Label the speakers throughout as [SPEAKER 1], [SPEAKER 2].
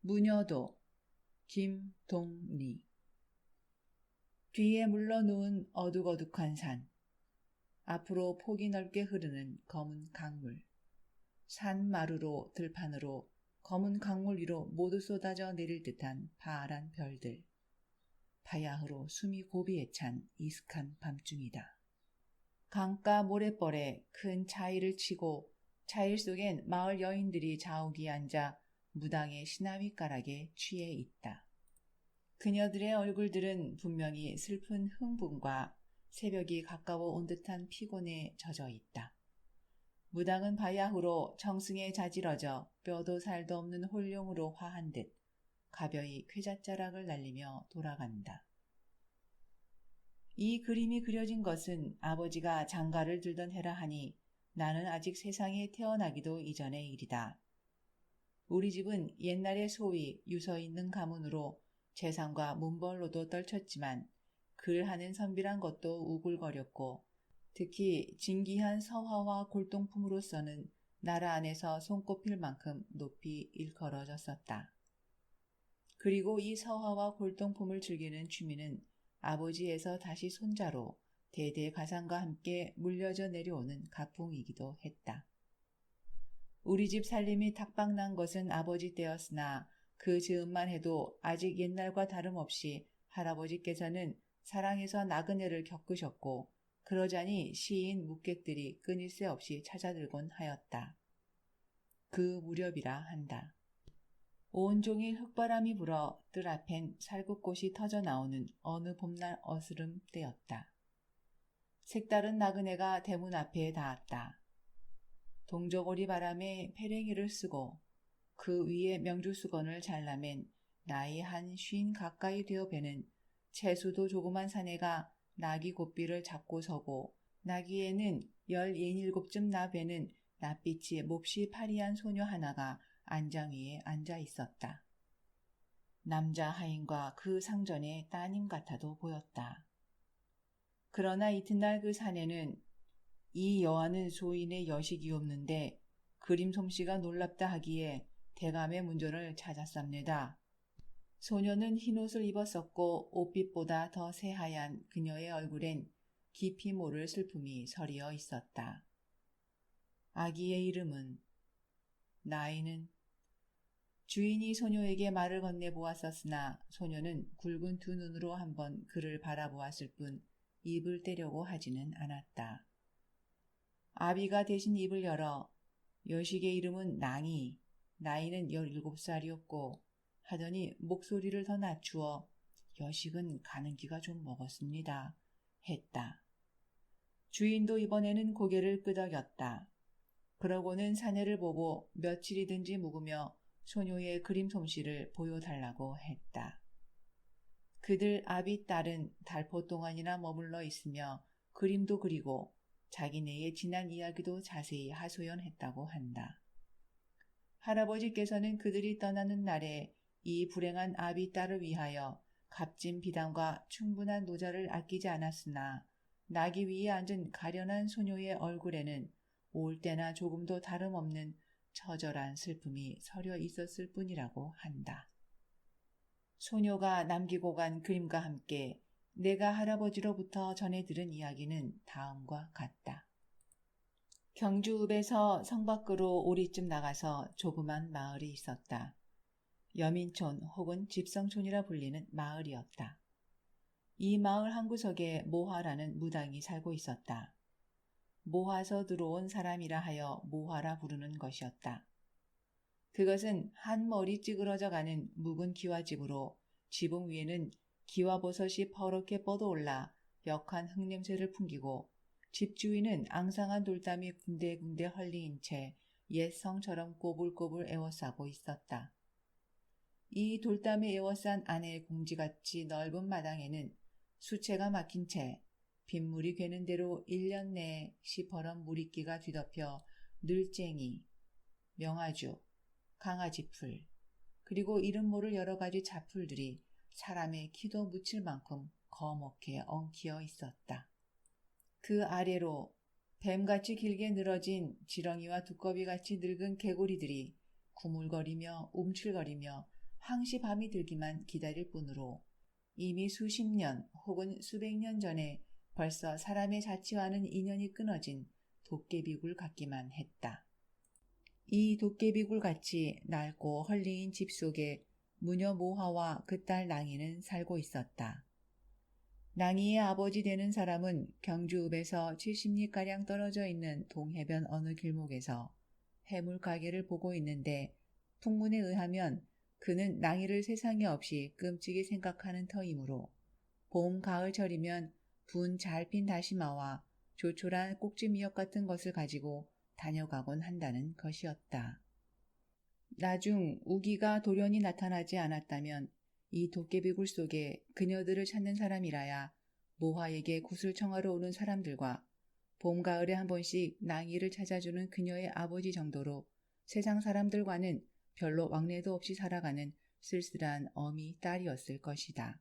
[SPEAKER 1] 무녀도 김동리. 뒤에 물러누운 어둑어둑한 산, 앞으로 폭이 넓게 흐르는 검은 강물, 산 마루로 들판으로 검은 강물 위로 모두 쏟아져 내릴 듯한 파란 별들, 바야흐로 숨이 고비에 찬 이슥한 밤중이다. 강가 모래벌에 큰 차일을 치고 차일 속엔 마을 여인들이 자욱이 앉아 무당의 시나위가락에 취해 있다. 그녀들의 얼굴들은 분명히 슬픈 흥분과 새벽이 가까워 온 듯한 피곤에 젖어 있다. 무당은 바야흐로 정승에 자지러져 뼈도 살도 없는 홀령으로 화한 듯 가벼이 쾌잣자락을 날리며 돌아간다. 이 그림이 그려진 것은 아버지가 장가를 들던 해라 하니 나는 아직 세상에 태어나기도 이전의 일이다. 우리 집은 옛날에 소위 유서 있는 가문으로 재산과 문벌로도 떨쳤지만 글하는 선비란 것도 우글거렸고 특히 진기한 서화와 골동품으로서는 나라 안에서 손꼽힐 만큼 높이 일컬어졌었다. 그리고 이 서화와 골동품을 즐기는 취미는 아버지에서 다시 손자로 대대가상과 함께 물려져 내려오는 가풍이기도 했다. 우리 집 살림이 탁박난 것은 아버지 때였으나 그 즈음만 해도 아직 옛날과 다름없이 할아버지께서는 사랑에서 나그네를 겪으셨고 그러자니 시인 묵객들이 끊일 새 없이 찾아들곤 하였다. 그 무렵이라 한다. 온종일 흙바람이 불어 뜰 앞엔 살구꽃이 터져 나오는 어느 봄날 어스름 때였다. 색다른 나그네가 대문 앞에 닿았다. 동저고리 바람에 페랭이를 쓰고 그 위에 명주수건을 잘라맨 나이 한 50 가까이 되어 배는 채수도 조그만 사내가 나귀 고삐를 잡고 서고 나귀에는 17쯤 나 배는 낯빛이 몹시 파리한 소녀 하나가 안장 위에 앉아 있었다. 남자 하인과 그 상전의 따님 같아도 보였다. 그러나 이튿날 그 사내는 이 여아는 소인의 여식이 없는데 그림 솜씨가 놀랍다 하기에 대감의 문전을 찾았습니다. 소녀는 흰옷을 입었었고 옷빛보다 더 새하얀 그녀의 얼굴엔 깊이 모를 슬픔이 서리어 있었다. 아기의 이름은 나이는 주인이 소녀에게 말을 건네보았었으나 소녀는 굵은 두 눈으로 한번 그를 바라보았을 뿐 입을 떼려고 하지는 않았다. 아비가 대신 입을 열어 여식의 이름은 낭이, 나이는 17살이었고 하더니 목소리를 더 낮추어 여식은 가는 기가 좀 먹었습니다. 했다. 주인도 이번에는 고개를 끄덕였다. 그러고는 사내를 보고 며칠이든지 묵으며 소녀의 그림 솜씨를 보여달라고 했다. 그들 아비 딸은 달포 동안이나 머물러 있으며 그림도 그리고 자기네의 지난 이야기도 자세히 하소연했다고 한다. 할아버지께서는 그들이 떠나는 날에 이 불행한 아비 딸을 위하여 값진 비단과 충분한 노자를 아끼지 않았으나 나귀 위에 앉은 가련한 소녀의 얼굴에는 올 때나 조금도 다름없는 처절한 슬픔이 서려 있었을 뿐이라고 한다. 소녀가 남기고 간 그림과 함께 내가 할아버지로부터 전해 들은 이야기는 다음과 같다. 경주읍에서 성 밖으로 오리쯤 나가서 조그만 마을이 있었다. 여민촌 혹은 집성촌이라 불리는 마을이었다. 이 마을 한구석에 모화라는 무당이 살고 있었다. 모화서 들어온 사람이라 하여 모화라 부르는 것이었다. 그것은 한 머리 찌그러져가는 묵은 기와집으로 지붕 위에는 기와버섯이 퍼렇게 뻗어올라 역한 흙냄새를 풍기고 집 주위는 앙상한 돌담이 군데군데 헐리인 채 옛 성처럼 꼬불꼬불 에워싸고 있었다. 이 돌담에 에워싼 안의 공지같이 넓은 마당에는 수채가 막힌 채 빗물이 괴는 대로 1년 내에 시퍼런 물이끼가 뒤덮여 늘쟁이, 명아주, 강아지풀, 그리고 이름 모를 여러 가지 잡풀들이 사람의 키도 묻힐 만큼 거목해 엉키어 있었다. 그 아래로 뱀같이 길게 늘어진 지렁이와 두꺼비같이 늙은 개구리들이 구물거리며 움찔거리며 항시 밤이 들기만 기다릴 뿐으로 이미 수십 년 혹은 수백 년 전에 벌써 사람의 자치와는 인연이 끊어진 도깨비굴 같기만 했다. 이 도깨비굴 같이 낡고 헐리인 집 속에 무녀 모화와 그 딸 낭이는 살고 있었다. 낭이의 아버지 되는 사람은 경주읍에서 70리가량 떨어져 있는 동해변 어느 길목에서 해물 가게를 보고 있는데 풍문에 의하면 그는 낭이를 세상에 없이 끔찍이 생각하는 터이므로 봄 가을철이면 분 잘 핀 다시마와 조촐한 꼭지미역 같은 것을 가지고 다녀가곤 한다는 것이었다. 나중 우기가 돌연히 나타나지 않았다면 이 도깨비굴 속에 그녀들을 찾는 사람이라야 모화에게 굿을 청하러 오는 사람들과 봄 가을에 한 번씩 낭이를 찾아주는 그녀의 아버지 정도로 세상 사람들과는 별로 왕래도 없이 살아가는 쓸쓸한 어미 딸이었을 것이다.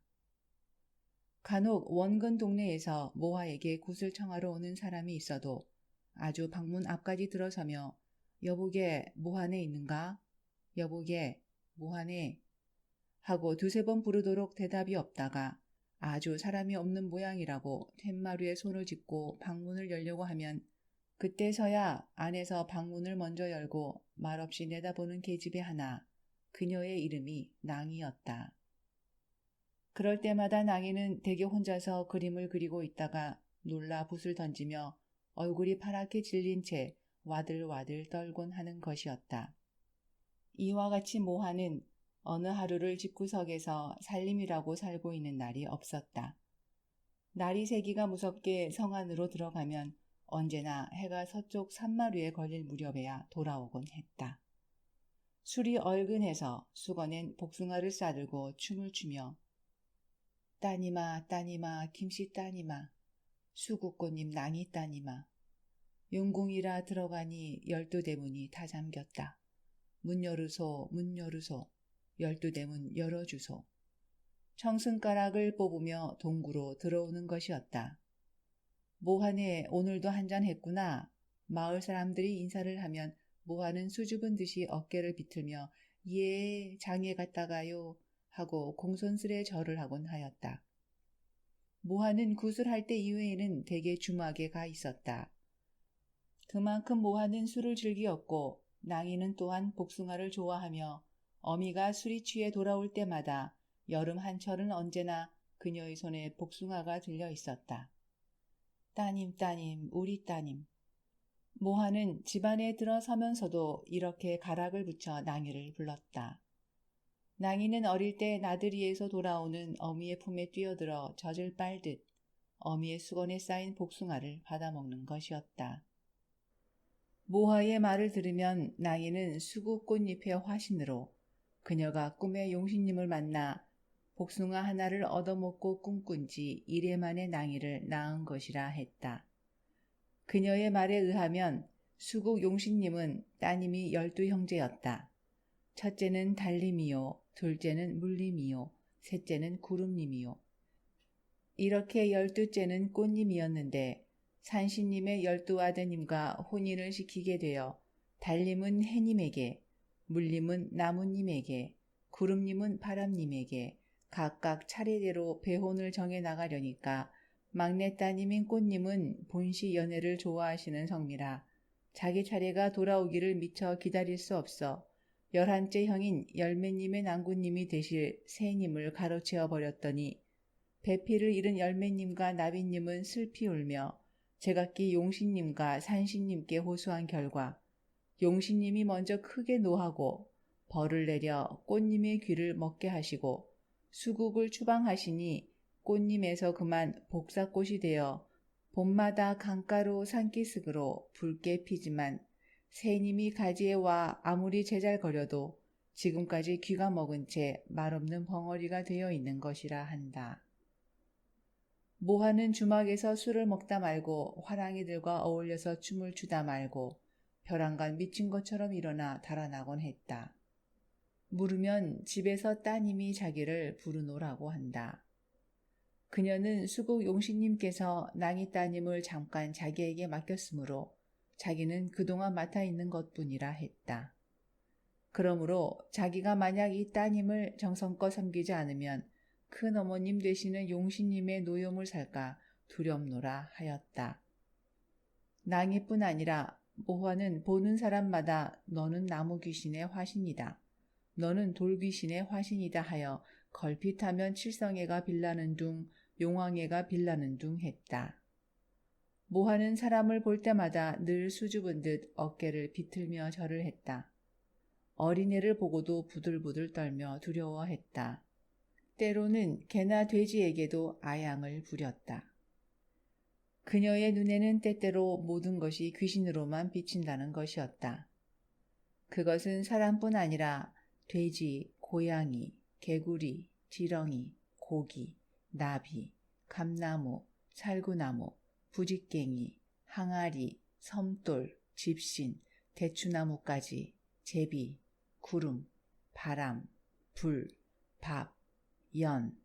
[SPEAKER 1] 간혹 원근 동네에서 모화에게 굿을 청하러 오는 사람이 있어도 아주 방문 앞까지 들어서며 여보게 모하네 있는가? 여보게 모하네 하고 두세 번 부르도록 대답이 없다가 아주 사람이 없는 모양이라고 툇마루에 손을 짚고 방문을 열려고 하면 그때서야 안에서 방문을 먼저 열고 말없이 내다보는 계집애 하나, 그녀의 이름이 낭이었다. 그럴 때마다 낭이는 대개 혼자서 그림을 그리고 있다가 놀라 붓을 던지며 얼굴이 파랗게 질린 채 와들와들 떨곤 하는 것이었다. 이와 같이 모하는 어느 하루를 집구석에서 살림이라고 살고 있는 날이 없었다. 날이 새기가 무섭게 성 안으로 들어가면 언제나 해가 서쪽 산마루에 걸릴 무렵에야 돌아오곤 했다. 술이 얼근해서 수건엔 복숭아를 싸들고 춤을 추며 따님아 따님아 김씨 따님아 수국꽃님 낭이 따님아 용궁이라 들어가니 12대문이 다 잠겼다. 문 열으소 문 열으소 12대문 열어주소. 청승가락을 뽑으며 동구로 들어오는 것이었다. 모하네 오늘도 한잔 했구나. 마을 사람들이 인사를 하면 모하는 수줍은 듯이 어깨를 비틀며 예 장에 갔다가요 하고 공손스레 절을 하곤 하였다. 모하는 굿을 할 때 이외에는 대개 주막에 가 있었다. 그만큼 모하는 술을 즐기었고 낭이는 또한 복숭아를 좋아하며 어미가 술이 취해 돌아올 때마다 여름 한철은 언제나 그녀의 손에 복숭아가 들려 있었다. 따님 따님 우리 따님. 모하는 집안에 들어서면서도 이렇게 가락을 붙여 낭이를 불렀다. 낭이는 어릴 때 나들이에서 돌아오는 어미의 품에 뛰어들어 젖을 빨듯 어미의 수건에 쌓인 복숭아를 받아먹는 것이었다. 모하의 말을 들으면 낭이는 수국꽃잎의 화신으로 그녀가 꿈에 용신님을 만나 복숭아 하나를 얻어먹고 꿈꾼 지 이래 만에 낭이를 낳은 것이라 했다. 그녀의 말에 의하면 수국 용신님은 따님이 12형제였다. 첫째는 달님이요, 둘째는 물님이요, 셋째는 구름님이요. 이렇게 12째는 꽃님이었는데 산신님의 12아드님과 혼인을 시키게 되어 달님은 해님에게, 물님은 나무님에게, 구름님은 바람님에게 각각 차례대로 배혼을 정해 나가려니까 막내 따님인 꽃님은 본시 연애를 좋아하시는 성미라 자기 차례가 돌아오기를 미처 기다릴 수 없어 11째 형인 열매님의 난구님이 되실 새님을 가로채어 버렸더니 배필을 잃은 열매님과 나비님은 슬피 울며 제각기 용신님과 산신님께 호소한 결과 용신님이 먼저 크게 노하고 벌을 내려 꽃님의 귀를 먹게 하시고 수국을 추방하시니 꽃님에서 그만 복사꽃이 되어 봄마다 강가로 산기슭으로 붉게 피지만 새님이 가지에 와 아무리 제잘거려도 지금까지 귀가 먹은 채 말없는 벙어리가 되어 있는 것이라 한다. 모하는 주막에서 술을 먹다 말고 화랑이들과 어울려서 춤을 추다 말고 벼랑간 미친 것처럼 일어나 달아나곤 했다. 물으면 집에서 따님이 자기를 부르노라고 한다. 그녀는 수국 용신님께서 낭이 따님을 잠깐 자기에게 맡겼으므로 자기는 그동안 맡아 있는 것뿐이라 했다. 그러므로 자기가 만약 이 따님을 정성껏 섬기지 않으면 큰 어머님 되시는 용신님의 노염을 살까 두렵노라 하였다. 낭이뿐 아니라 모화는 보는 사람마다 너는 나무 귀신의 화신이다. 너는 돌 귀신의 화신이다 하여 걸핏하면 칠성애가 빌라는 둥 용왕애가 빌라는 둥 했다. 모화는 사람을 볼 때마다 늘 수줍은 듯 어깨를 비틀며 절을 했다. 어린애를 보고도 부들부들 떨며 두려워했다. 때로는 개나 돼지에게도 아양을 부렸다. 그녀의 눈에는 때때로 모든 것이 귀신으로만 비친다는 것이었다. 그것은 사람뿐 아니라 돼지, 고양이, 개구리, 지렁이, 고기, 나비, 감나무, 살구나무, 부직갱이, 항아리, 섬돌, 집신, 대추나무까지, 제비, 구름, 바람, 불, 밥, 연,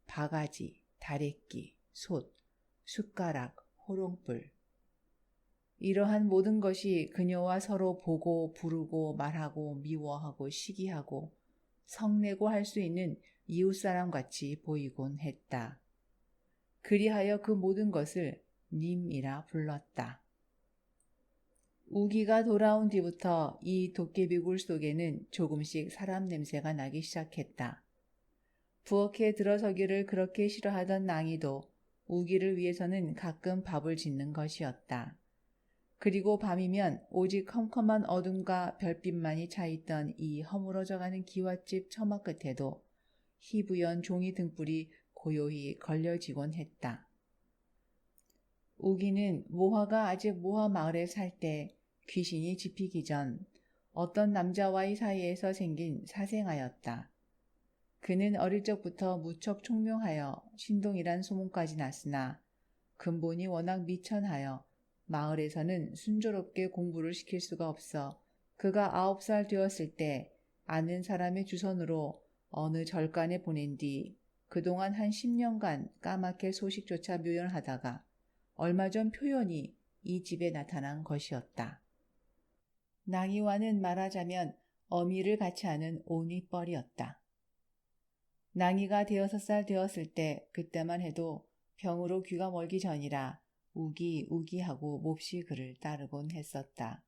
[SPEAKER 1] 바가지, 다래끼, 솥, 숟가락, 호롱불. 이러한 모든 것이 그녀와 서로 보고 부르고 말하고 미워하고 시기하고 성내고 할 수 있는 이웃사람같이 보이곤 했다. 그리하여 그 모든 것을 님이라 불렀다. 우기가 돌아온 뒤부터 이 도깨비굴 속에는 조금씩 사람 냄새가 나기 시작했다. 부엌에 들어서기를 그렇게 싫어하던 낭이도 우기를 위해서는 가끔 밥을 짓는 것이었다. 그리고 밤이면 오직 컴컴한 어둠과 별빛만이 차있던 이 허물어져가는 기와집 처마 끝에도 희부연 종이 등불이 고요히 걸려지곤 했다. 우기는 모화가 아직 모화 마을에 살 때 귀신이 집히기 전 어떤 남자와의 사이에서 생긴 사생아였다. 그는 어릴 적부터 무척 총명하여 신동이란 소문까지 났으나 근본이 워낙 미천하여 마을에서는 순조롭게 공부를 시킬 수가 없어 그가 9살 되었을 때 아는 사람의 주선으로 어느 절간에 보낸 뒤 그동안 한 10년간 까맣게 소식조차 묘연하다가 얼마 전 표현이 이 집에 나타난 것이었다. 낭이와는 말하자면 어미를 같이 하는 오니뻘이었다. 낭이가 6살 되었을 때 그때만 해도 병으로 귀가 멀기 전이라 우기우기하고 몹시 그를 따르곤 했었다.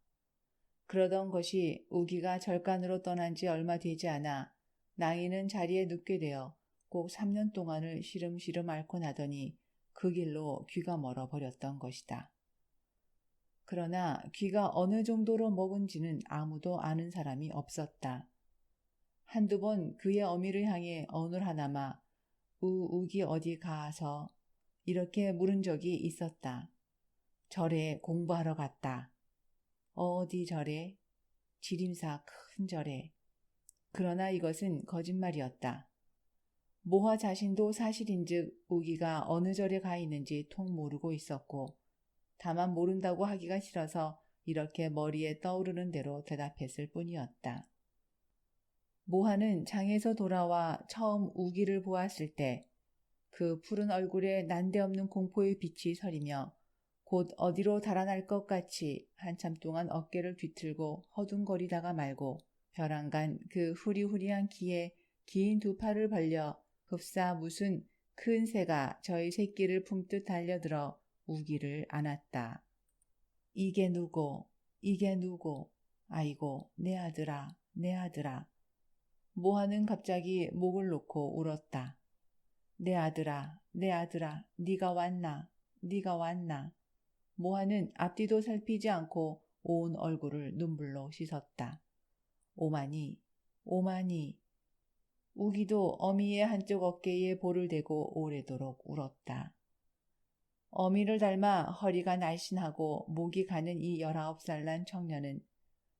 [SPEAKER 1] 그러던 것이 우기가 절간으로 떠난 지 얼마 되지 않아 낭이는 자리에 눕게 되어 꼭 3년 동안을 시름시름 앓고 나더니 그 길로 귀가 멀어버렸던 것이다. 그러나 귀가 어느 정도로 먹은지는 아무도 아는 사람이 없었다. 한두 번 그의 어미를 향해 어눌하나마 우기 어디 가서 이렇게 물은 적이 있었다. 절에 공부하러 갔다. 어디 절에? 지림사 큰 절에. 그러나 이것은 거짓말이었다. 모화 자신도 사실인즉 우기가 어느 절에 가 있는지 통 모르고 있었고 다만 모른다고 하기가 싫어서 이렇게 머리에 떠오르는 대로 대답했을 뿐이었다. 모화는 장에서 돌아와 처음 우기를 보았을 때 그 푸른 얼굴에 난데없는 공포의 빛이 서리며 곧 어디로 달아날 것 같이 한참 동안 어깨를 뒤틀고 허둥거리다가 말고 벼랑간 그 후리후리한 키에 긴 두 팔을 벌려 흡사 무슨 큰 새가 저희 새끼를 품듯 달려들어 우기를 안았다. 이게 누구? 이게 누구? 아이고 내 아들아 내 아들아. 모화는 갑자기 목을 놓고 울었다. 내 아들아 내 아들아 네가 왔나 네가 왔나. 모화는 앞뒤도 살피지 않고 온 얼굴을 눈물로 씻었다. 오마니 오마니. 우기도 어미의 한쪽 어깨에 볼을 대고 오래도록 울었다. 어미를 닮아 허리가 날씬하고 목이 가는 이 19살 난 청년은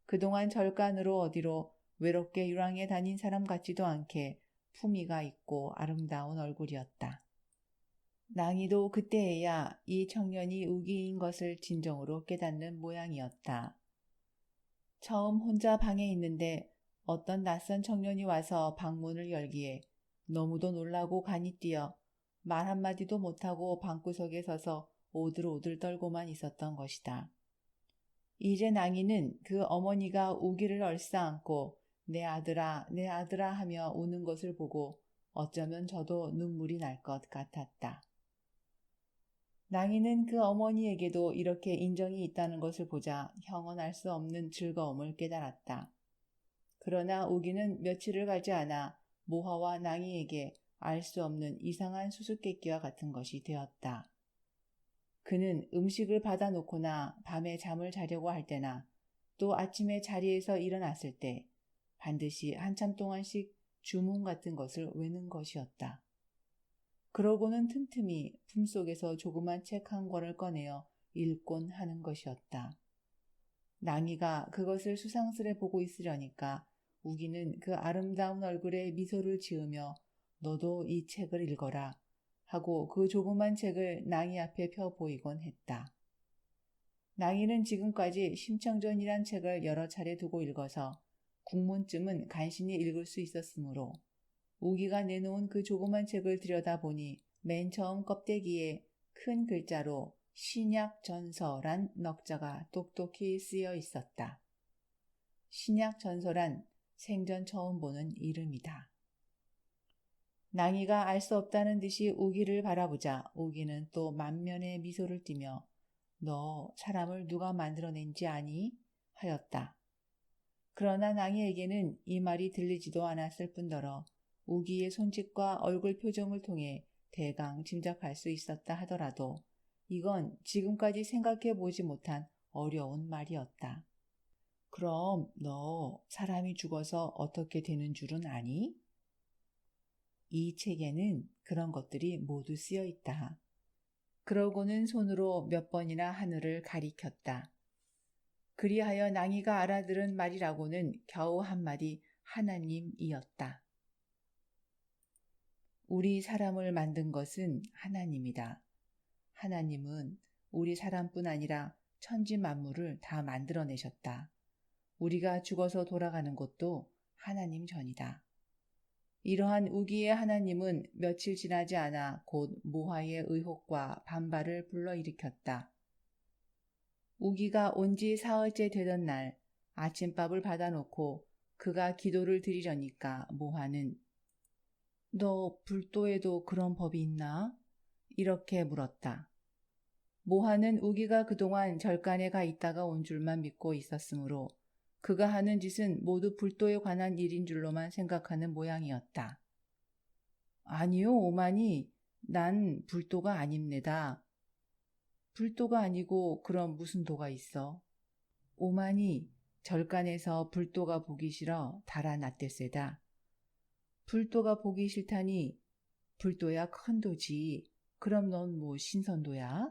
[SPEAKER 1] 그동안 절간으로 어디로 외롭게 유랑에 다닌 사람 같지도 않게 품위가 있고 아름다운 얼굴이었다. 낭이도 그때에야 이 청년이 우기인 것을 진정으로 깨닫는 모양이었다. 처음 혼자 방에 있는데 어떤 낯선 청년이 와서 방문을 열기에 너무도 놀라고 간이 뛰어 말 한마디도 못하고 방구석에 서서 오들오들 떨고만 있었던 것이다. 이제 낭이는 그 어머니가 우기를 얼싸안고 내 아들아 하며 우는 것을 보고 어쩌면 저도 눈물이 날 것 같았다. 낭이는 그 어머니에게도 이렇게 인정이 있다는 것을 보자 형언할 수 없는 즐거움을 깨달았다. 그러나 우기는 며칠을 가지 않아 모하와 낭이에게 알 수 없는 이상한 수수께끼와 같은 것이 되었다. 그는 음식을 받아놓거나 밤에 잠을 자려고 할 때나 또 아침에 자리에서 일어났을 때 반드시 한참 동안씩 주문 같은 것을 외는 것이었다. 그러고는 틈틈이 품속에서 조그만 책 한 권을 꺼내어 읽곤 하는 것이었다. 낭이가 그것을 수상스레 보고 있으려니까 우기는 그 아름다운 얼굴에 미소를 지으며 너도 이 책을 읽어라 하고 그 조그만 책을 낭이 앞에 펴 보이곤 했다. 낭이는 지금까지 심청전이란 책을 여러 차례 두고 읽어서 국문쯤은 간신히 읽을 수 있었으므로 우기가 내놓은 그 조그만 책을 들여다보니 맨 처음 껍데기에 큰 글자로 신약전서란 넉자가 똑똑히 쓰여 있었다. 신약전서란 생전 처음 보는 이름이다. 낭이가 알 수 없다는 듯이 우기를 바라보자 우기는 또 만면에 미소를 띠며 너 사람을 누가 만들어낸지 아니? 하였다. 그러나 낭이에게는 이 말이 들리지도 않았을 뿐더러 우기의 손짓과 얼굴 표정을 통해 대강 짐작할 수 있었다 하더라도 이건 지금까지 생각해 보지 못한 어려운 말이었다. 그럼 너 사람이 죽어서 어떻게 되는 줄은 아니? 이 책에는 그런 것들이 모두 쓰여 있다. 그러고는 손으로 몇 번이나 하늘을 가리켰다. 그리하여 낭이가 알아들은 말이라고는 겨우 한마디 하나님이었다. 우리 사람을 만든 것은 하나님이다. 하나님은 우리 사람뿐 아니라 천지 만물을 다 만들어내셨다. 우리가 죽어서 돌아가는 것도 하나님 전이다. 이러한 우기의 하나님은 며칠 지나지 않아 곧 모하의 의혹과 반발을 불러일으켰다. 우기가 온 지 사흘째 되던 날 아침밥을 받아놓고 그가 기도를 드리려니까 모하는 너 불도에도 그런 법이 있나? 이렇게 물었다. 모하는 우기가 그동안 절간에 가 있다가 온 줄만 믿고 있었으므로 그가 하는 짓은 모두 불도에 관한 일인 줄로만 생각하는 모양이었다. 아니요, 오마니, 난 불도가 아닙니다. 불도가 아니고 그럼 무슨 도가 있어? 오마니, 절간에서 불도가 보기 싫어 달아났댔세다. 불도가 보기 싫다니 불도야 큰 도지. 그럼 넌 뭐 신선도야?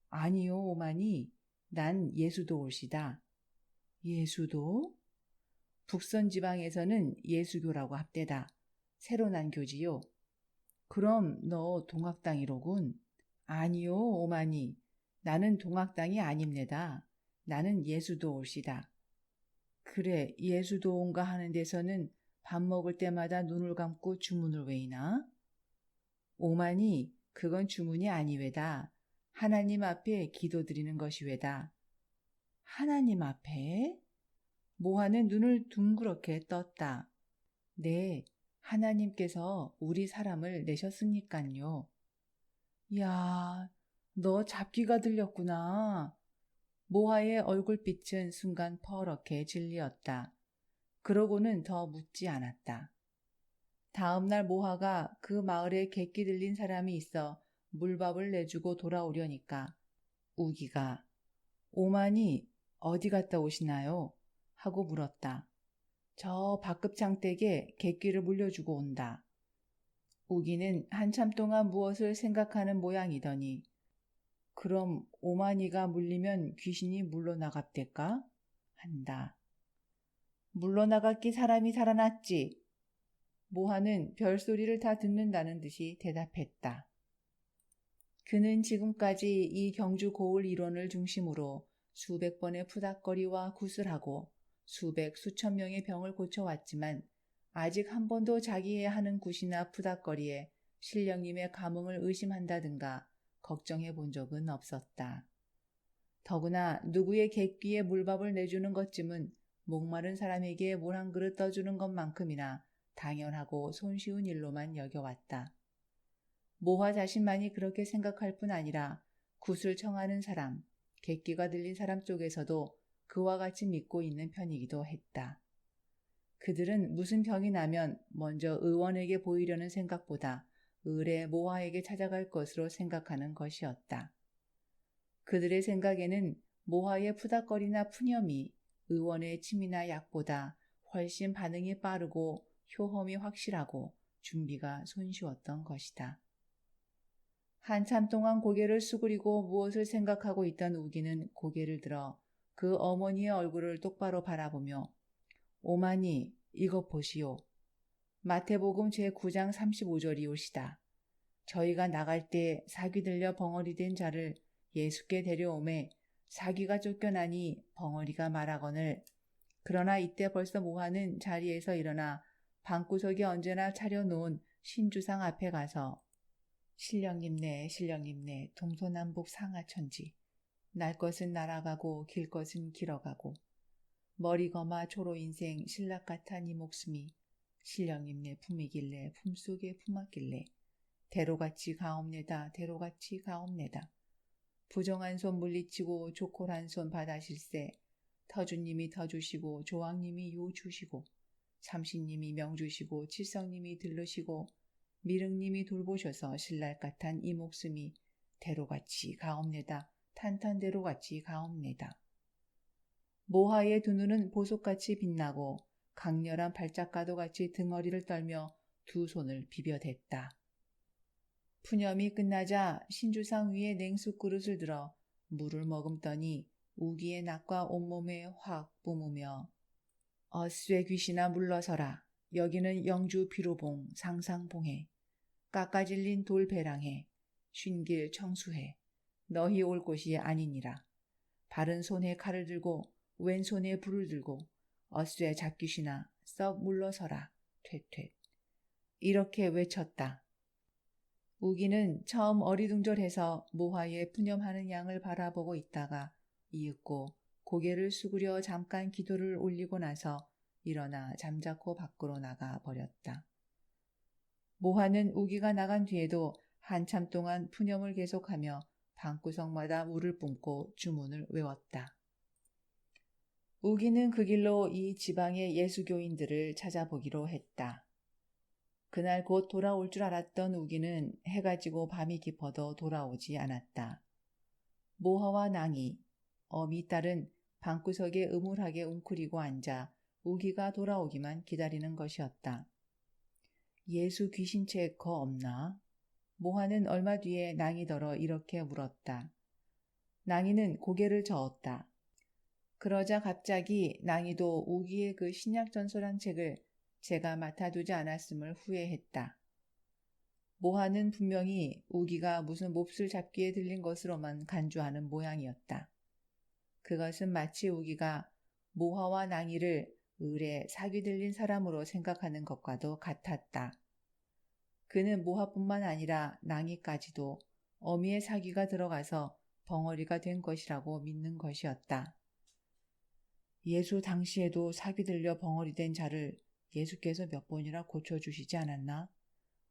[SPEAKER 1] 아니요, 오마니, 난 예수도 올시다. 예수도? 북선 지방에서는 예수교라고 합대다. 새로 난 교지요. 그럼 너 동학당이로군. 아니요, 오마니. 나는 동학당이 아닙니다. 나는 예수도 올시다. 그래, 예수도 온가 하는 데서는 밥 먹을 때마다 눈을 감고 주문을 외이나? 오마니, 그건 주문이 아니외다. 하나님 앞에 기도드리는 것이외다. 하나님 앞에? 모하는 눈을 둥그렇게 떴다. 네, 하나님께서 우리 사람을 내셨으니깐요. 야, 너 잡기가 들렸구나. 모하의 얼굴빛은 순간 퍼렇게 질리었다. 그러고는 더 묻지 않았다. 다음 날 모하가 그 마을에 객기 들린 사람이 있어 물밥을 내주고 돌아오려니까 우기가 오마니 어디 갔다 오시나요? 하고 물었다. 저 박급창댁에 객기를 물려주고 온다. 우기는 한참 동안 무엇을 생각하는 모양이더니 그럼 오마니가 물리면 귀신이 물러나갑될까? 한다. 물러나갔기 사람이 살아났지. 모하는 별소리를 다 듣는다는 듯이 대답했다. 그는 지금까지 이 경주 고을 이론을 중심으로 수백 번의 푸닥거리와 구슬하고 수천 명의 병을 고쳐왔지만 아직 한 번도 자기의 하는 굿이나 푸닥거리에 신령님의 감흥을 의심한다든가 걱정해 본 적은 없었다. 더구나 누구의 객귀에 물밥을 내주는 것쯤은 목마른 사람에게 물 한 그릇 떠주는 것만큼이나 당연하고 손쉬운 일로만 여겨왔다. 모화 자신만이 그렇게 생각할 뿐 아니라 굿을 청하는 사람, 객기가 들린 사람 쪽에서도 그와 같이 믿고 있는 편이기도 했다. 그들은 무슨 병이 나면 먼저 의원에게 보이려는 생각보다 을의 모화에게 찾아갈 것으로 생각하는 것이었다. 그들의 생각에는 모화의 푸닥거리나 푸념이 의원의 침이나 약보다 훨씬 반응이 빠르고 효험이 확실하고 준비가 손쉬웠던 것이다. 한참 동안 고개를 수그리고 무엇을 생각하고 있던 우기는 고개를 들어 그 어머니의 얼굴을 똑바로 바라보며 오마니 이것 보시오. 마태복음 제9장 35절이오시다. 저희가 나갈 때 사귀 들려 벙어리 된 자를 예수께 데려오매 사귀가 쫓겨나니 벙어리가 말하거늘 그러나 이때 벌써 모하는 자리에서 일어나 방구석에 언제나 차려놓은 신주상 앞에 가서 신령님네 동서남북 상하천지 날 것은 날아가고 길 것은 길어가고 머리 거마 초로인생 신락 같아 네 목숨이 신령님네 품이길래 품속에 품었길래 대로같이 가옵내다 대로같이 가옵내다 부정한 손 물리치고 조콜한 손 받아실세 터주님이 터주시고 조왕님이 요 주시고 삼신님이 명 주시고 칠성님이 들르시고 미륵님이 돌보셔서 신랄 같은 이 목숨이 대로같이 가옵내다 탄탄대로같이 가옵내다. 모하의 두 눈은 보석같이 빛나고 강렬한 발작가도같이 등허리를 떨며 두 손을 비벼댔다. 푸념이 끝나자 신주상 위에 냉수 그릇을 들어 물을 머금더니 우기의 낙과 온몸에 확 뿜으며 어스의 귀신아 물러서라. 여기는 영주 비로봉 상상봉해. 깎아질린 돌배랑해. 쉰길 청수해. 너희 올 곳이 아니니라. 바른 손에 칼을 들고 왼손에 불을 들고 어스의 잡귀신아 썩 물러서라. 퇴퇴. 이렇게 외쳤다. 우기는 처음 어리둥절해서 모하의 푸념하는 양을 바라보고 있다가 이윽고 고개를 수그려 잠깐 기도를 올리고 나서 일어나 잠자코 밖으로 나가 버렸다. 모하는 우기가 나간 뒤에도 한참 동안 푸념을 계속하며 방구석마다 물을 뿜고 주문을 외웠다. 우기는 그 길로 이 지방의 예수교인들을 찾아보기로 했다. 그날 곧 돌아올 줄 알았던 우기는 해가 지고 밤이 깊어도 돌아오지 않았다. 모하와 낭이 어미 딸은 방구석에 음울하게 웅크리고 앉아 우기가 돌아오기만 기다리는 것이었다. 예수 귀신체 거 없나? 모하는 얼마 뒤에 낭이더러 이렇게 물었다. 낭이는 고개를 저었다. 그러자 갑자기 낭이도 우기의 그 신약전서란 책을 제가 맡아두지 않았음을 후회했다. 모하는 분명히 우기가 무슨 몹쓸 잡기에 들린 것으로만 간주하는 모양이었다. 그것은 마치 우기가 모하와 낭이를 을에 사귀 들린 사람으로 생각하는 것과도 같았다. 그는 모하뿐만 아니라 낭이까지도 어미의 사귀가 들어가서 벙어리가 된 것이라고 믿는 것이었다. 예수 당시에도 사귀 들려 벙어리 된 자를 예수께서 몇 번이나 고쳐주시지 않았나?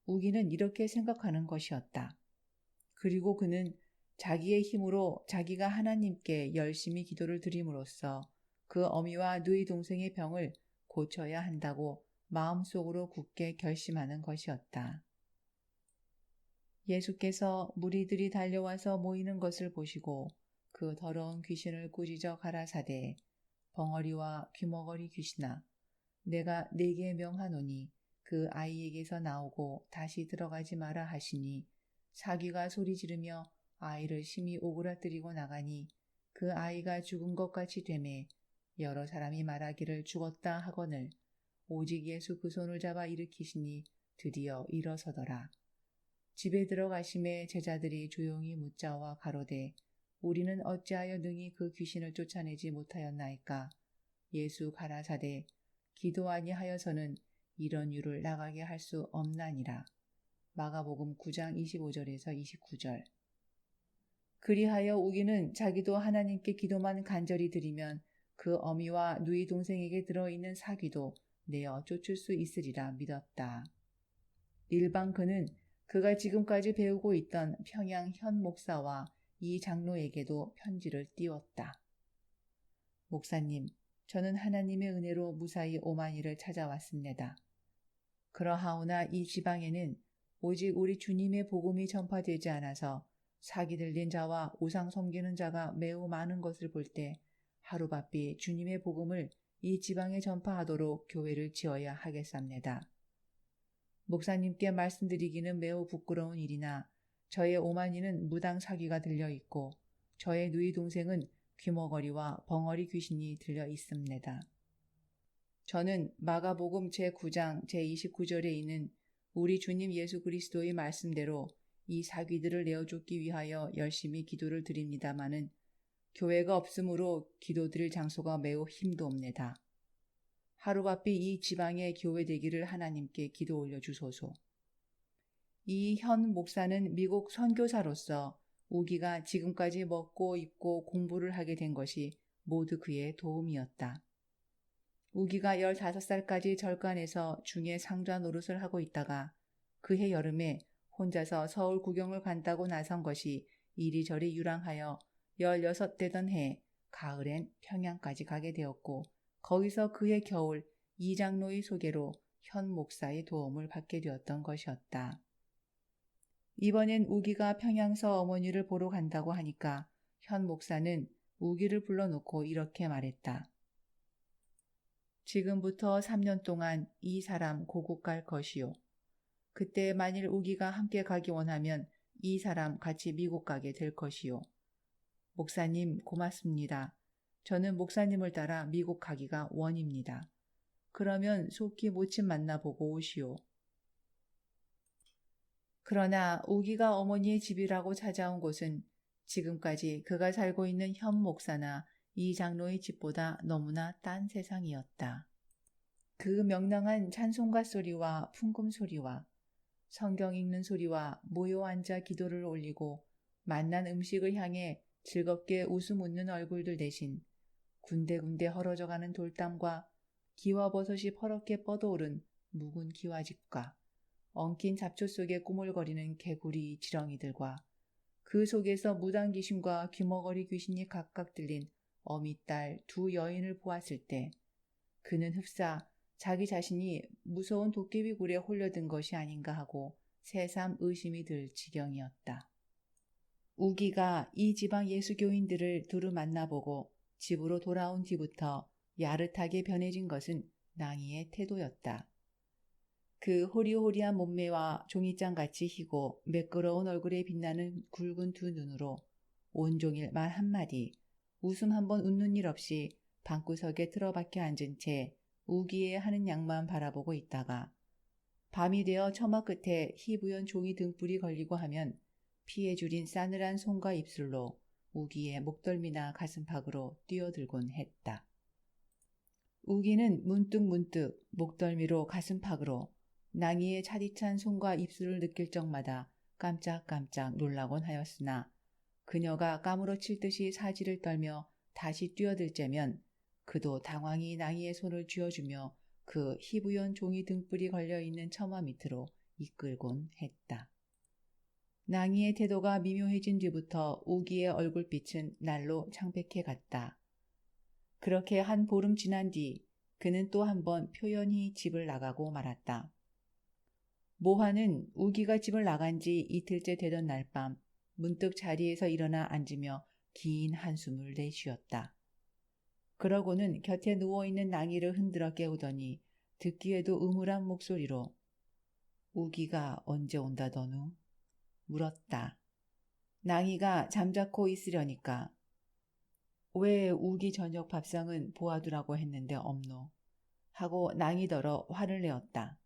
[SPEAKER 1] 우기는 이렇게 생각하는 것이었다. 그리고 그는 자기의 힘으로 자기가 하나님께 열심히 기도를 드림으로써 그 어미와 누이 동생의 병을 고쳐야 한다고 마음속으로 굳게 결심하는 것이었다. 예수께서 무리들이 달려와서 모이는 것을 보시고 그 더러운 귀신을 꾸짖어 가라사대 벙어리와 귀머거리 귀신아 내가 네게 명하노니 그 아이에게서 나오고 다시 들어가지 마라 하시니 사귀가 소리 지르며 아이를 심히 오그라뜨리고 나가니 그 아이가 죽은 것 같이 되매 여러 사람이 말하기를 죽었다 하거늘 오직 예수 그 손을 잡아 일으키시니 드디어 일어서더라. 집에 들어가심에 제자들이 조용히 묻자와 가로되 우리는 어찌하여 능히 그 귀신을 쫓아내지 못하였나이까. 예수 가라사대 기도 아니하여서는 이런 유를 나가게 할 수 없나니라. 마가복음 9장 25절에서 29절. 그리하여 우기는 자기도 하나님께 기도만 간절히 드리면 그 어미와 누이 동생에게 들어있는 사귀도 내어 쫓을 수 있으리라 믿었다. 일방 그는 그가 지금까지 배우고 있던 평양 현 목사와 이 장로에게도 편지를 띄웠다. 목사님, 저는 하나님의 은혜로 무사히 오마니를 찾아왔습니다. 그러하오나 이 지방에는 오직 우리 주님의 복음이 전파되지 않아서 사기 들린 자와 우상 섬기는 자가 매우 많은 것을 볼 때 하루바삐 주님의 복음을 이 지방에 전파하도록 교회를 지어야 하겠습니다. 목사님께 말씀드리기는 매우 부끄러운 일이나 저의 오마니는 무당 사기가 들려 있고 저의 누이 동생은 귀머거리와 벙어리 귀신이 들려 있습니다. 저는 마가복음 제9장 제29절에 있는 우리 주님 예수 그리스도의 말씀대로 이 사귀들을 내어쫓기 위하여 열심히 기도를 드립니다마는 교회가 없으므로 기도드릴 장소가 매우 힘도 없네다. 하루바삐 이 지방에 교회 되기를 하나님께 기도 올려주소서. 이 현 목사는 미국 선교사로서 우기가 지금까지 먹고 입고 공부를 하게 된 것이 모두 그의 도움이었다. 우기가 15살까지 절간에서 중에 상좌 노릇을 하고 있다가 그해 여름에 혼자서 서울 구경을 간다고 나선 것이 이리저리 유랑하여 16 되던 해 가을엔 평양까지 가게 되었고 거기서 그해 겨울 이 장로의 소개로 현 목사의 도움을 받게 되었던 것이었다. 이번엔 우기가 평양서 어머니를 보러 간다고 하니까 현 목사는 우기를 불러놓고 이렇게 말했다. 지금부터 3년 동안 이 사람 고국 갈 것이요. 그때 만일 우기가 함께 가기 원하면 이 사람 같이 미국 가게 될 것이요. 목사님 고맙습니다. 저는 목사님을 따라 미국 가기가 원입니다. 그러면 속히 모친 만나보고 오시오. 그러나 우기가 어머니의 집이라고 찾아온 곳은 지금까지 그가 살고 있는 현 목사나 이 장로의 집보다 너무나 딴 세상이었다. 그 명랑한 찬송가 소리와 풍금 소리와 성경 읽는 소리와 모여 앉아 기도를 올리고 맛난 음식을 향해 즐겁게 웃음 웃는 얼굴들 대신 군데군데 헐어져가는 돌담과 기와버섯이 퍼렇게 뻗어오른 묵은 기와집과 엉킨 잡초 속에 꾸물거리는 개구리 지렁이들과 그 속에서 무당 귀신과 귀머거리 귀신이 각각 들린 어미딸 2 여인을 보았을 때 그는 흡사 자기 자신이 무서운 도깨비 굴에 홀려든 것이 아닌가 하고 새삼 의심이 들 지경이었다. 우기가 이 지방 예수교인들을 두루 만나보고 집으로 돌아온 뒤부터 야릇하게 변해진 것은 낭이의 태도였다. 그 호리호리한 몸매와 종이장같이 희고 매끄러운 얼굴에 빛나는 굵은 2 눈으로 온종일 말 한마디, 웃음 한번 웃는 일 없이 방구석에 틀어박혀 앉은 채 우기에 하는 양만 바라보고 있다가 밤이 되어 처마 끝에 희부연 종이 등불이 걸리고 하면 피에 줄인 싸늘한 손과 입술로 우기의 목덜미나 가슴팍으로 뛰어들곤 했다. 우기는 문득문득 목덜미로 가슴팍으로 낭이의 차디찬 손과 입술을 느낄 적마다 깜짝깜짝 놀라곤 하였으나 그녀가 까무러칠 듯이 사지를 떨며 다시 뛰어들 째면 그도 당황히 낭이의 손을 쥐어주며 그 희부연 종이 등불이 걸려있는 처마 밑으로 이끌곤 했다. 낭이의 태도가 미묘해진 뒤부터 우기의 얼굴빛은 날로 창백해 갔다. 그렇게 한 보름 지난 뒤 그는 또 한 번 표연히 집을 나가고 말았다. 모화는 우기가 집을 나간 지 이틀째 되던 날 밤 문득 자리에서 일어나 앉으며 긴 한숨을 내쉬었다. 그러고는 곁에 누워있는 낭이를 흔들어 깨우더니 듣기에도 음울한 목소리로 우기가 언제 온다더누? 물었다. 낭이가 잠자코 있으려니까. 왜 우기 저녁 밥상은 보아두라고 했는데 없노? 하고 낭이더러 화를 내었다.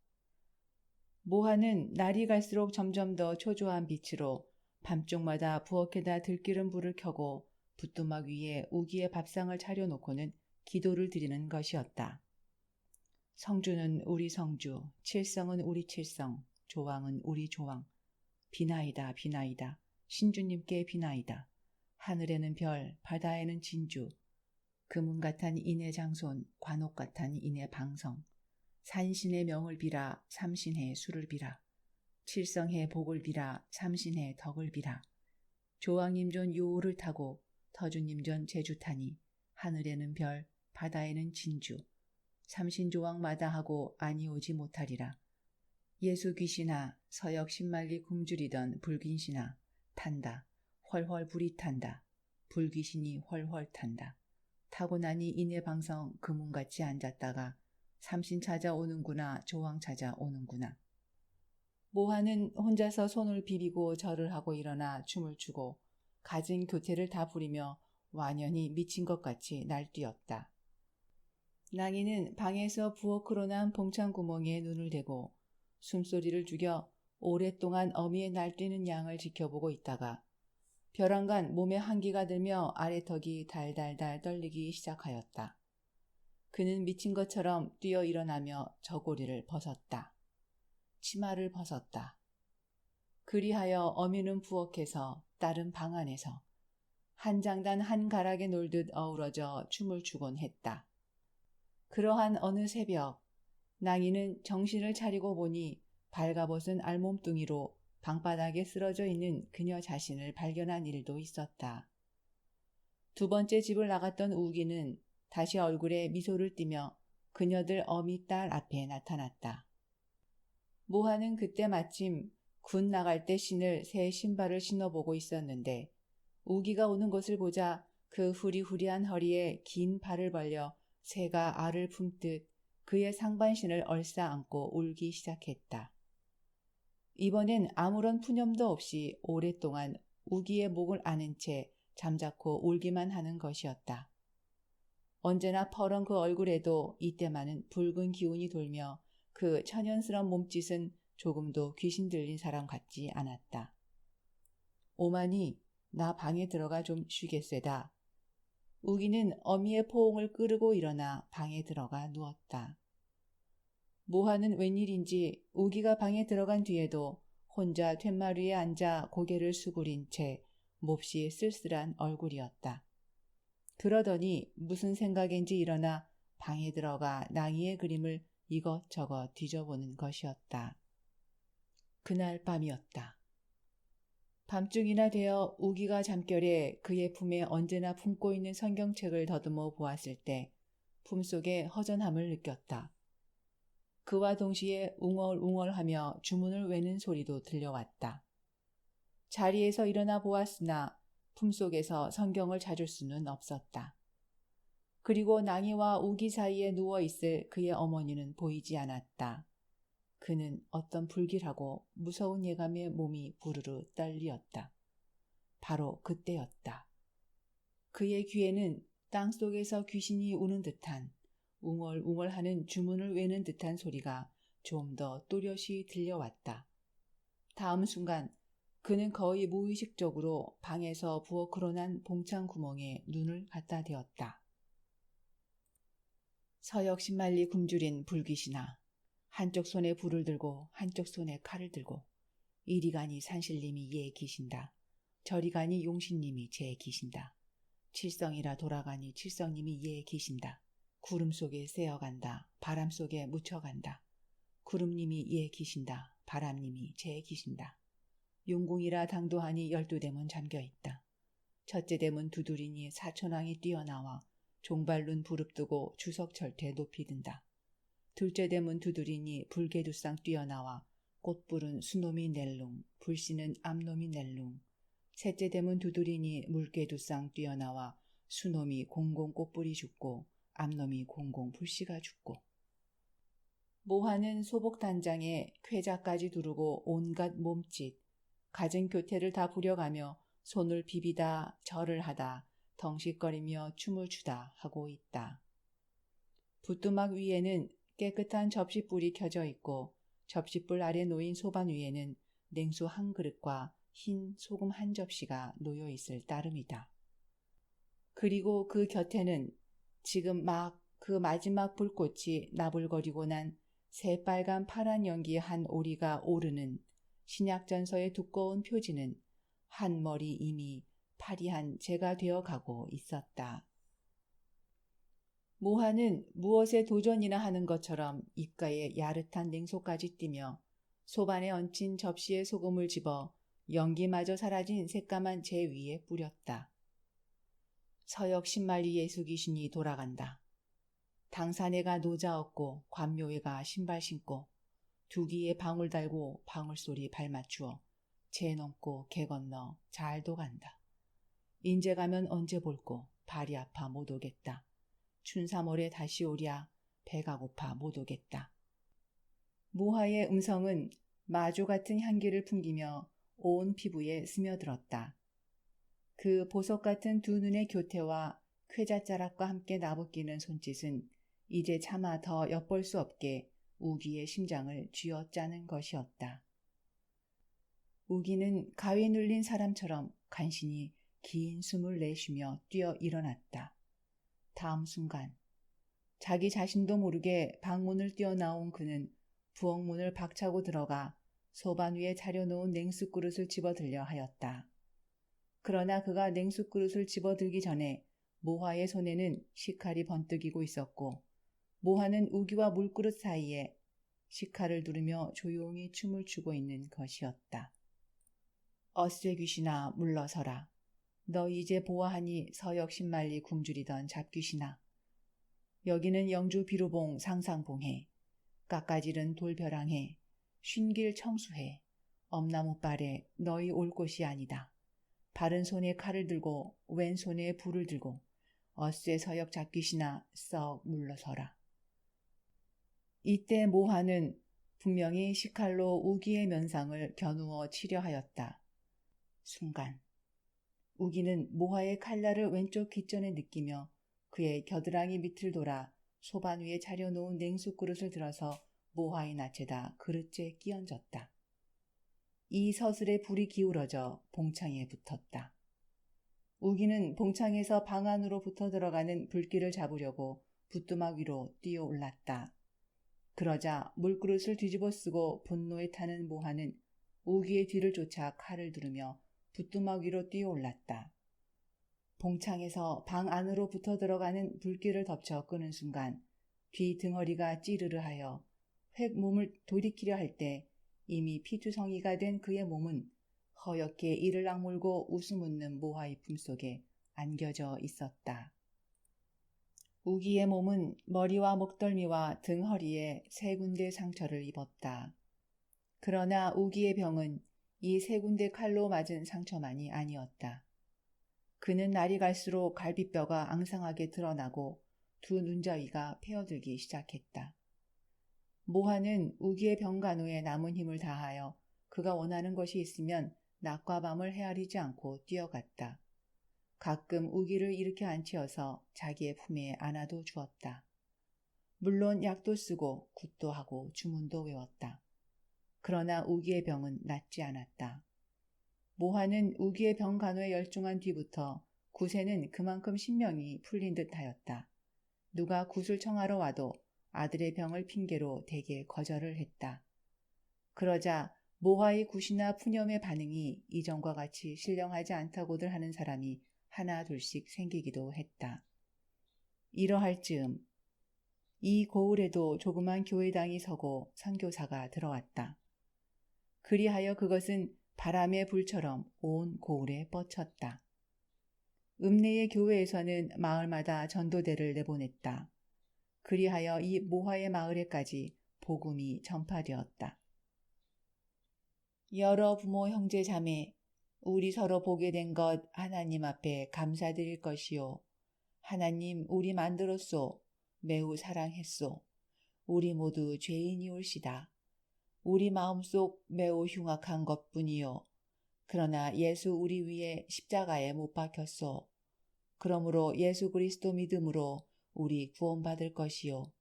[SPEAKER 1] 모하는 날이 갈수록 점점 더 초조한 빛으로 밤쪽마다 부엌에다 들기름 불을 켜고 붓두막 위에 우기의 밥상을 차려놓고는 기도를 드리는 것이었다. 성주는 우리 성주, 칠성은 우리 칠성, 조왕은 우리 조왕. 비나이다 비나이다. 신주님께 비나이다. 하늘에는 별, 바다에는 진주. 금은 같은 인의 장손, 관옥 같은 인의 방성, 산신의 명을 비라, 삼신의 수를 비라, 칠성의 복을 비라, 삼신의 덕을 비라, 조왕님존 요를 타고 터주님존 제주 타니, 하늘에는 별, 바다에는 진주, 삼신조왕 마다하고 아니오지 못하리라. 예수 귀신아, 서역 신말리 굶주리던 불귀신아, 탄다. 훨훨 불이 탄다. 불귀신이 훨훨 탄다. 타고 나니 인의 방성 금운같이 앉았다가 삼신 찾아오는구나, 조왕 찾아오는구나. 모하는 혼자서 손을 비비고 절을 하고 일어나 춤을 추고 가진 교태를 다 부리며 완연히 미친 것 같이 날뛰었다. 낭이는 방에서 부엌으로 난 봉창구멍에 눈을 대고 숨소리를 죽여 오랫동안 어미의 날뛰는 양을 지켜보고 있다가 벼랑간 몸에 한기가 들며 아래턱이 달달달 떨리기 시작하였다. 그는 미친 것처럼 뛰어 일어나며 저고리를 벗었다. 치마를 벗었다. 그리하여 어미는 부엌에서 딸은 방 안에서 한 장단 한 가락에 놀듯 어우러져 춤을 추곤 했다. 그러한 어느 새벽 낭이는 정신을 차리고 보니 발가벗은 알몸뚱이로 방바닥에 쓰러져 있는 그녀 자신을 발견한 일도 있었다. 두 번째 집을 나갔던 우기는 다시 얼굴에 미소를 띠며 그녀들 어미 딸 앞에 나타났다. 모하는 그때 마침 군 나갈 때 신을 새 신발을 신어보고 있었는데 우기가 오는 것을 보자 그 후리후리한 허리에 긴 팔을 벌려 새가 알을 품듯 그의 상반신을 얼싸안고 울기 시작했다. 이번엔 아무런 푸념도 없이 오랫동안 우기의 목을 아는 채 잠자코 울기만 하는 것이었다. 언제나 퍼런 그 얼굴에도 이때만은 붉은 기운이 돌며 그 천연스러운 몸짓은 조금도 귀신 들린 사람 같지 않았다. 오마니, 나 방에 들어가 좀 쉬겠세다. 우기는 어미의 포옹을 끄르고 일어나 방에 들어가 누웠다. 모하는 웬일인지 우기가 방에 들어간 뒤에도 혼자 툇말 위에 앉아 고개를 수그린 채 몹시 쓸쓸한 얼굴이었다. 그러더니 무슨 생각인지 일어나 방에 들어가 낭이의 그림을 이것저것 뒤져보는 것이었다. 그날 밤이었다. 밤중이나 되어 우기가 잠결에 그의 품에 언제나 품고 있는 성경책을 더듬어 보았을 때 품속에 허전함을 느꼈다. 그와 동시에 웅얼웅얼하며 주문을 외는 소리도 들려왔다. 자리에서 일어나 보았으나 품속에서 성경을 찾을 수는 없었다. 그리고 낭이와 우기 사이에 누워있을 그의 어머니는 보이지 않았다. 그는 어떤 불길하고 무서운 예감에 몸이 부르르 떨리었다. 바로 그때였다. 그의 귀에는 땅속에서 귀신이 우는 듯한 웅얼웅얼하는 주문을 외는 듯한 소리가 좀 더 또렷이 들려왔다. 다음 순간 그는 거의 무의식적으로 방에서 부엌으로 난 봉창 구멍에 눈을 갖다 대었다. 서역 신말리 굶주린 불귀신아, 한쪽 손에 불을 들고 한쪽 손에 칼을 들고 이리 가니 산신님이 예 기신다. 저리 가니 용신님이 제 기신다. 칠성이라 돌아가니 칠성님이 예 기신다. 구름 속에 새어간다. 바람 속에 묻혀간다. 구름님이 예 기신다. 바람님이 제 기신다. 용궁이라 당도하니 12대문 잠겨있다. 첫째 대문 두드리니 사천왕이 뛰어나와 종발룬 부릅뜨고 주석철퇴 높이 든다. 둘째 대문 두드리니 불개두쌍 뛰어나와 꽃불은 수놈이 낼룽, 불씨는 암놈이 낼룽. 셋째 대문 두드리니 물개두쌍 뛰어나와 수놈이 공공 꽃불이 죽고 암놈이 공공 불씨가 죽고. 모하는 소복단장에 쾌자까지 두르고 온갖 몸짓, 갖은 교태를 다 부려가며 손을 비비다 절을 하다 덩실거리며 춤을 추다 하고 있다. 부뚜막 위에는 깨끗한 접시불이 켜져 있고 접시불 아래 놓인 소반 위에는 냉수 한 그릇과 흰 소금 한 접시가 놓여 있을 따름이다. 그리고 그 곁에는 지금 막 그 마지막 불꽃이 나불거리고 난 새빨간 파란 연기 한 오리가 오르는 신약전서의 두꺼운 표지는 한 머리 이미 파리한 재가 되어 가고 있었다. 모하는 무엇에 도전이나 하는 것처럼 입가에 야릇한 냉소까지 띠며 소반에 얹힌 접시에 소금을 집어 연기마저 사라진 새까만 재 위에 뿌렸다. 서역 신말리 예수 귀신이 돌아간다. 당사내가 노자 얻고 관묘회가 신발 신고 두 귀에 방울 달고 방울소리 발맞추어 재 넘고 개 건너 잘도 간다. 인제 가면 언제 볼꼬 발이 아파 못 오겠다. 춘삼월에 다시 오랴 배가 고파 못 오겠다. 모하의 음성은 마조 같은 향기를 풍기며 온 피부에 스며들었다. 그 보석 같은 두 눈의 교태와 쾌자자락과 함께 나부끼는 손짓은 이제 차마 더 엿볼 수 없게 우기의 심장을 쥐어짜는 것이었다. 우기는 가위 눌린 사람처럼 간신히 긴 숨을 내쉬며 뛰어 일어났다. 다음 순간 자기 자신도 모르게 방문을 뛰어나온 그는 부엌문을 박차고 들어가 소반 위에 차려놓은 냉수그릇을 집어들려 하였다. 그러나 그가 냉수그릇을 집어들기 전에 모하의 손에는 식칼이 번뜩이고 있었고 모하는 우기와 물그릇 사이에 식칼을 두르며 조용히 춤을 추고 있는 것이었다. 어쇠 귀신아 물러서라. 너 이제 보아하니 서역 신말리 굶주리던 잡귀신아. 여기는 영주 비루봉 상상봉해, 깎아지른 돌벼랑해, 쉰길 청수해, 엄나무발에 너희 올 곳이 아니다. 바른 손에 칼을 들고 왼손에 불을 들고 어쇠 서역 잡귀신아 썩 물러서라. 이때 모하는 분명히 식칼로 우기의 면상을 겨누어 치려 하였다. 순간 우기는 모하의 칼날을 왼쪽 귓전에 느끼며 그의 겨드랑이 밑을 돌아 소반 위에 차려놓은 냉수그릇을 들어서 모하의 낯에다 그릇째 끼얹었다. 이 서슬에 불이 기울어져 봉창에 붙었다. 우기는 봉창에서 방 안으로 붙어 들어가는 불길을 잡으려고 붓두막 위로 뛰어 올랐다. 그러자 물그릇을 뒤집어 쓰고 분노에 타는 모하는 우기의 뒤를 쫓아 칼을 두르며 붓두막 위로 뛰어 올랐다. 봉창에서 방 안으로 붙어 들어가는 불길을 덮쳐 끄는 순간 뒤 등허리가 찌르르하여 획 몸을 돌이키려 할 때 이미 피투성이가 된 그의 몸은 허옇게 이를 악물고 웃음 웃는 모하의 품속에 안겨져 있었다. 우기의 몸은 머리와 목덜미와 등허리에 3군데 상처를 입었다. 그러나 우기의 병은 이 3군데 칼로 맞은 상처만이 아니었다. 그는 날이 갈수록 갈비뼈가 앙상하게 드러나고 두 눈자위가 패어들기 시작했다. 모하는 우기의 병간호에 남은 힘을 다하여 그가 원하는 것이 있으면 낮과 밤을 헤아리지 않고 뛰어갔다. 가끔 우기를 일으켜 앉혀서 자기의 품에 안아도 주었다. 물론 약도 쓰고 굿도 하고 주문도 외웠다. 그러나 우기의 병은 낫지 않았다. 모하는 우기의 병 간호에 열중한 뒤부터 굿에는 그만큼 신명이 풀린 듯하였다. 누가 굿을 청하러 와도 아들의 병을 핑계로 대개 거절을 했다. 그러자 모하의 굿이나 푸념의 반응이 이전과 같이 신령하지 않다고들 하는 사람이 하나 둘씩 생기기도 했다. 이러할 즈음 이 고을에도 조그만 교회당이 서고 선교사가 들어왔다. 그리하여 그것은 바람의 불처럼 온 고을에 뻗쳤다. 읍내의 교회에서는 마을마다 전도대를 내보냈다. 그리하여 이 모하의 마을에까지 복음이 전파되었다. 여러 부모 형제 자매, 우리 서로 보게 된 것 하나님 앞에 감사드릴 것이요. 하나님 우리 만들었소. 매우 사랑했소. 우리 모두 죄인이올시다. 우리 마음속 매우 흉악한 것뿐이요. 그러나 예수 우리 위에 십자가에 못 박혔소. 그러므로 예수 그리스도 믿음으로 우리 구원받을 것이요.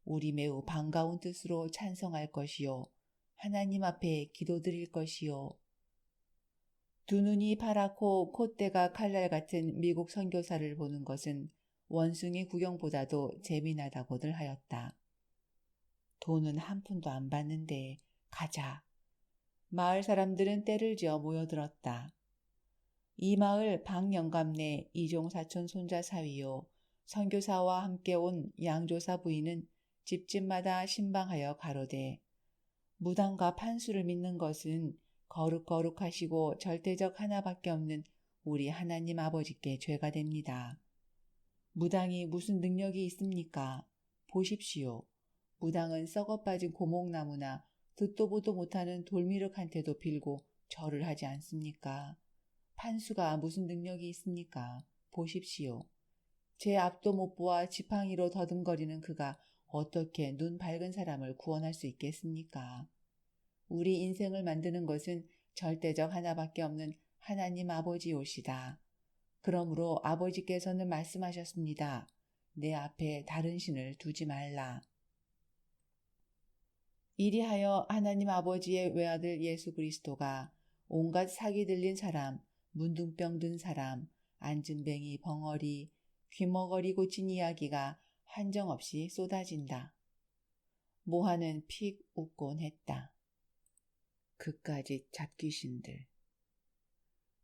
[SPEAKER 1] 우리 매우 반가운 뜻으로 찬성할 것이요. 하나님 앞에 기도드릴 것이요. 두 눈이 파랗고 콧대가 칼날 같은 미국 선교사를 보는 것은 원숭이 구경보다도 재미나다고들 하였다. 돈은 한 푼도 안 받는데 가자. 마을 사람들은 때를 지어 모여들었다. 이 마을 박영감네 이종사촌 손자 사위요. 선교사와 함께 온 양조사 부인은 집집마다 신방하여 가로되 무당과 판수를 믿는 것은 거룩거룩하시고 절대적 하나밖에 없는 우리 하나님 아버지께 죄가 됩니다. 무당이 무슨 능력이 있습니까? 보십시오. 무당은 썩어빠진 고목나무나 듣도 보도 못하는 돌미륵한테도 빌고 절을 하지 않습니까? 판수가 무슨 능력이 있습니까? 보십시오. 제 앞도 못 보아 지팡이로 더듬거리는 그가 어떻게 눈 밝은 사람을 구원할 수 있겠습니까? 우리 인생을 만드는 것은 절대적 하나밖에 없는 하나님 아버지오시다. 그러므로 아버지께서는 말씀하셨습니다. 내 앞에 다른 신을 두지 말라. 이리하여 하나님 아버지의 외아들 예수 그리스도가 온갖 사기 들린 사람, 문둥병 든 사람, 안진뱅이 벙어리, 귀머거리 고친 이야기가 한정없이 쏟아진다. 모하는 픽 웃곤 했다. 그까짓 잡귀신들.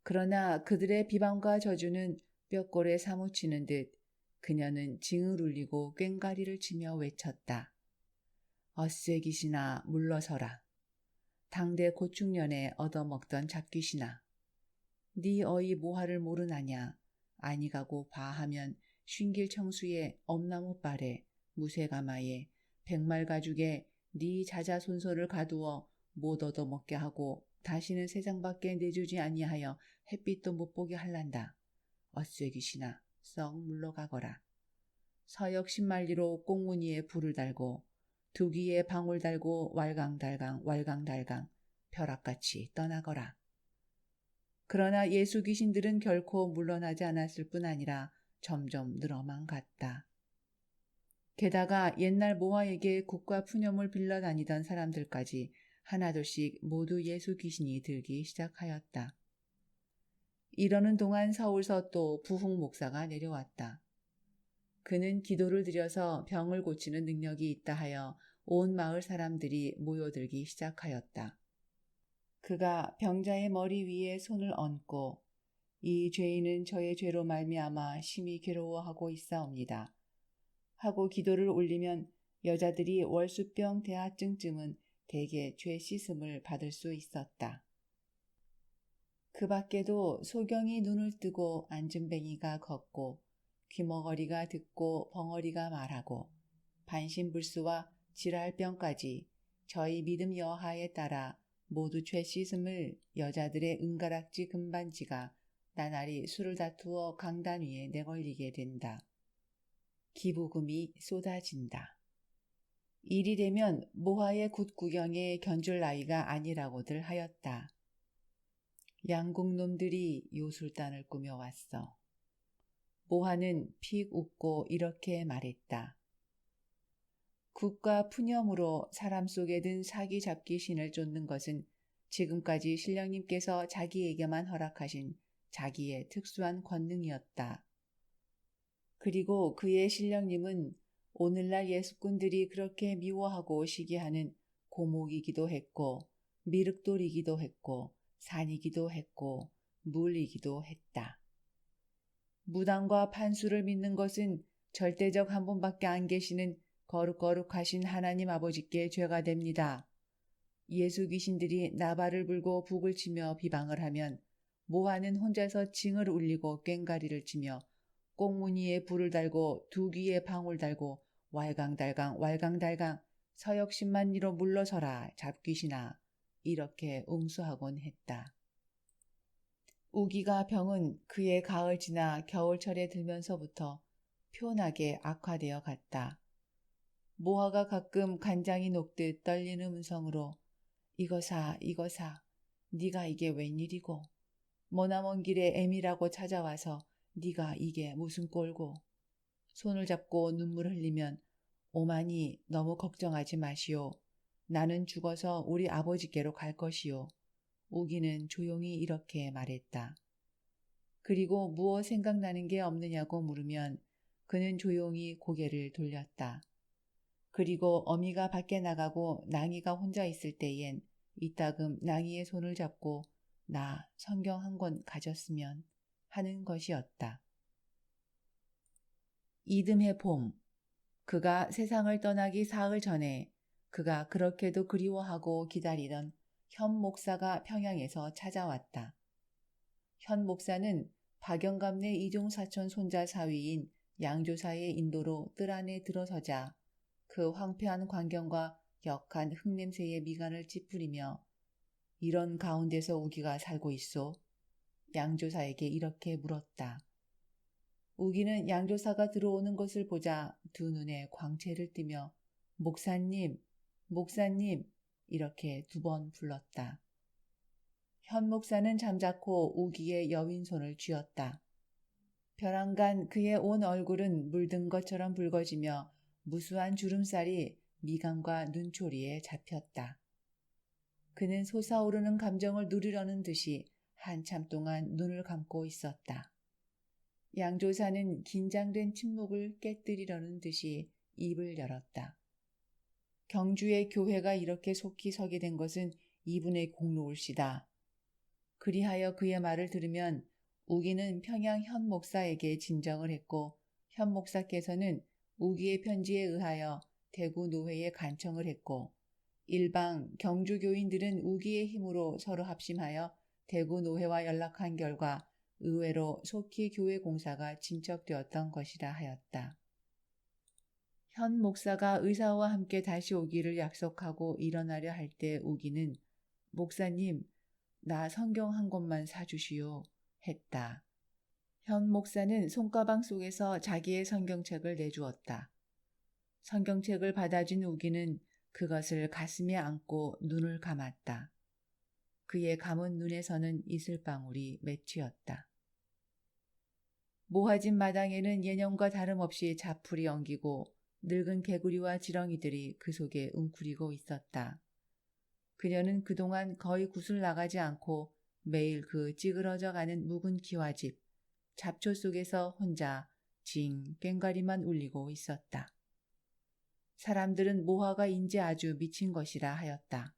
[SPEAKER 1] 그러나 그들의 비방과 저주는 뼈골에 사무치는 듯 그녀는 징을 울리고 꽹과리를 치며 외쳤다. 어쇠 귀신아 물러서라. 당대 고충년에 얻어먹던 잡귀신아. 네 어이 모하를 모르나냐. 아니 가고 봐하면 쉰길 청수에 엄나무발에 무쇠가마에 백말가죽에 네 자자손손을 가두어 못 얻어먹게 하고 다시는 세상 밖에 내주지 아니하여 햇빛도 못 보게 할란다. 어쇠 귀신아 썩 물러가거라. 서역 신말리로 꽁무니에 불을 달고 두기에 방울 달고 왈강달강 벼락같이 떠나거라. 그러나 예수 귀신들은 결코 물러나지 않았을 뿐 아니라 점점 늘어만 갔다. 게다가 옛날 모아에게 국과 푸념을 빌려 다니던 사람들까지 하나둘씩 모두 예수 귀신이 들기 시작하였다. 이러는 동안 서울서 또 부흥 목사가 내려왔다. 그는 기도를 드려서 병을 고치는 능력이 있다 하여 온 마을 사람들이 모여들기 시작하였다. 그가 병자의 머리 위에 손을 얹고 이 죄인은 저의 죄로 말미암아 심히 괴로워하고 있사옵니다. 하고 기도를 올리면 여자들이 월수병 대하증쯤은 대개 죄 씻음을 받을 수 있었다. 그 밖에도 소경이 눈을 뜨고 안진뱅이가 걷고 귀머거리가 듣고 벙어리가 말하고 반신불수와 질할병까지 저희 믿음 여하에 따라 모두 죄 씻음을 여자들의 은가락지 금반지가 나날이 술을 다투어 강단 위에 내걸리게 된다. 기부금이 쏟아진다. 일이 되면 모하의 굿구경에 견줄 나이가 아니라고들 하였다. 양국놈들이 요술단을 꾸며왔어. 모하는 픽 웃고 이렇게 말했다. 국과 푸념으로 사람 속에 든 사기 잡기 신을 쫓는 것은 지금까지 신령님께서 자기에게만 허락하신 자기의 특수한 권능이었다. 그리고 그의 신령님은 오늘날 예수꾼들이 그렇게 미워하고 시기하는 고목이기도 했고 미륵돌이기도 했고 산이기도 했고 물이기도 했다. 무당과 판수를 믿는 것은 절대적 한 분밖에 안 계시는 거룩거룩하신 하나님 아버지께 죄가 됩니다. 예수 귀신들이 나발을 불고 북을 치며 비방을 하면 모하는 혼자서 징을 울리고 꽹과리를 치며 꽁무니에 불을 달고 두귀에 방울 달고 왈강달강 서역 10만리로 물러서라 잡귀신아 이렇게 응수하곤 했다. 우기가 병은 그의 가을 지나 겨울철에 들면서부터 표나게 악화되어 갔다. 모하가 가끔 간장이 녹듯 떨리는 음성으로 이거사 네가 이게 웬일이고 머나먼 길에 애미라고 찾아와서 네가 이게 무슨 꼴고 손을 잡고 눈물 흘리면 오마니 너무 걱정하지 마시오. 나는 죽어서 우리 아버지께로 갈 것이오. 우기는 조용히 이렇게 말했다. 그리고 무엇 생각나는 게 없느냐고 물으면 그는 조용히 고개를 돌렸다. 그리고 어미가 밖에 나가고 낭이가 혼자 있을 때엔 이따금 낭이의 손을 잡고 나 성경 한 권 가졌으면 하는 것이었다. 이듬해 봄, 그가 세상을 떠나기 사흘 전에 그가 그렇게도 그리워하고 기다리던 현 목사가 평양에서 찾아왔다. 현 목사는 박영감네 이종사촌 손자 사위인 양조사의 인도로 뜰 안에 들어서자 그 황폐한 광경과 역한 흙냄새의 미간을 찌푸리며 이런 가운데서 우기가 살고 있소? 양조사에게 이렇게 물었다. 우기는 양조사가 들어오는 것을 보자 두 눈에 광채를 띠며 목사님, 목사님 이렇게 두 번 불렀다. 현 목사는 잠자코 우기의 여윈 손을 쥐었다. 벼랑간 그의 온 얼굴은 물든 것처럼 붉어지며 무수한 주름살이 미간과 눈초리에 잡혔다. 그는 솟아오르는 감정을 누리려는 듯이 한참 동안 눈을 감고 있었다. 양조사는 긴장된 침묵을 깨뜨리려는 듯이 입을 열었다. 경주의 교회가 이렇게 속히 서게 된 것은 이분의 공로울시다. 그리하여 그의 말을 들으면 우기는 평양 현 목사에게 진정을 했고 현 목사께서는 우기의 편지에 의하여 대구 노회에 간청을 했고 일방 경주 교인들은 우기의 힘으로 서로 합심하여 대구 노회와 연락한 결과 의외로 속히 교회 공사가 진척되었던 것이라 하였다. 현 목사가 의사와 함께 다시 오기를 약속하고 일어나려 할 때 우기는 목사님, 나 성경 한 권만 사주시오 했다. 현 목사는 손가방 속에서 자기의 성경책을 내주었다. 성경책을 받아준 우기는 그것을 가슴에 안고 눈을 감았다. 그의 감은 눈에서는 이슬방울이 맺히었다. 모아진 마당에는 예년과 다름없이 자풀이 엉기고 늙은 개구리와 지렁이들이 그 속에 웅크리고 있었다. 그녀는 그동안 거의 굿을 나가지 않고 매일 그 찌그러져가는 묵은 기와집, 잡초 속에서 혼자 징 꽹과리만 울리고 있었다. 사람들은 모화가 인제 아주 미친 것이라 하였다.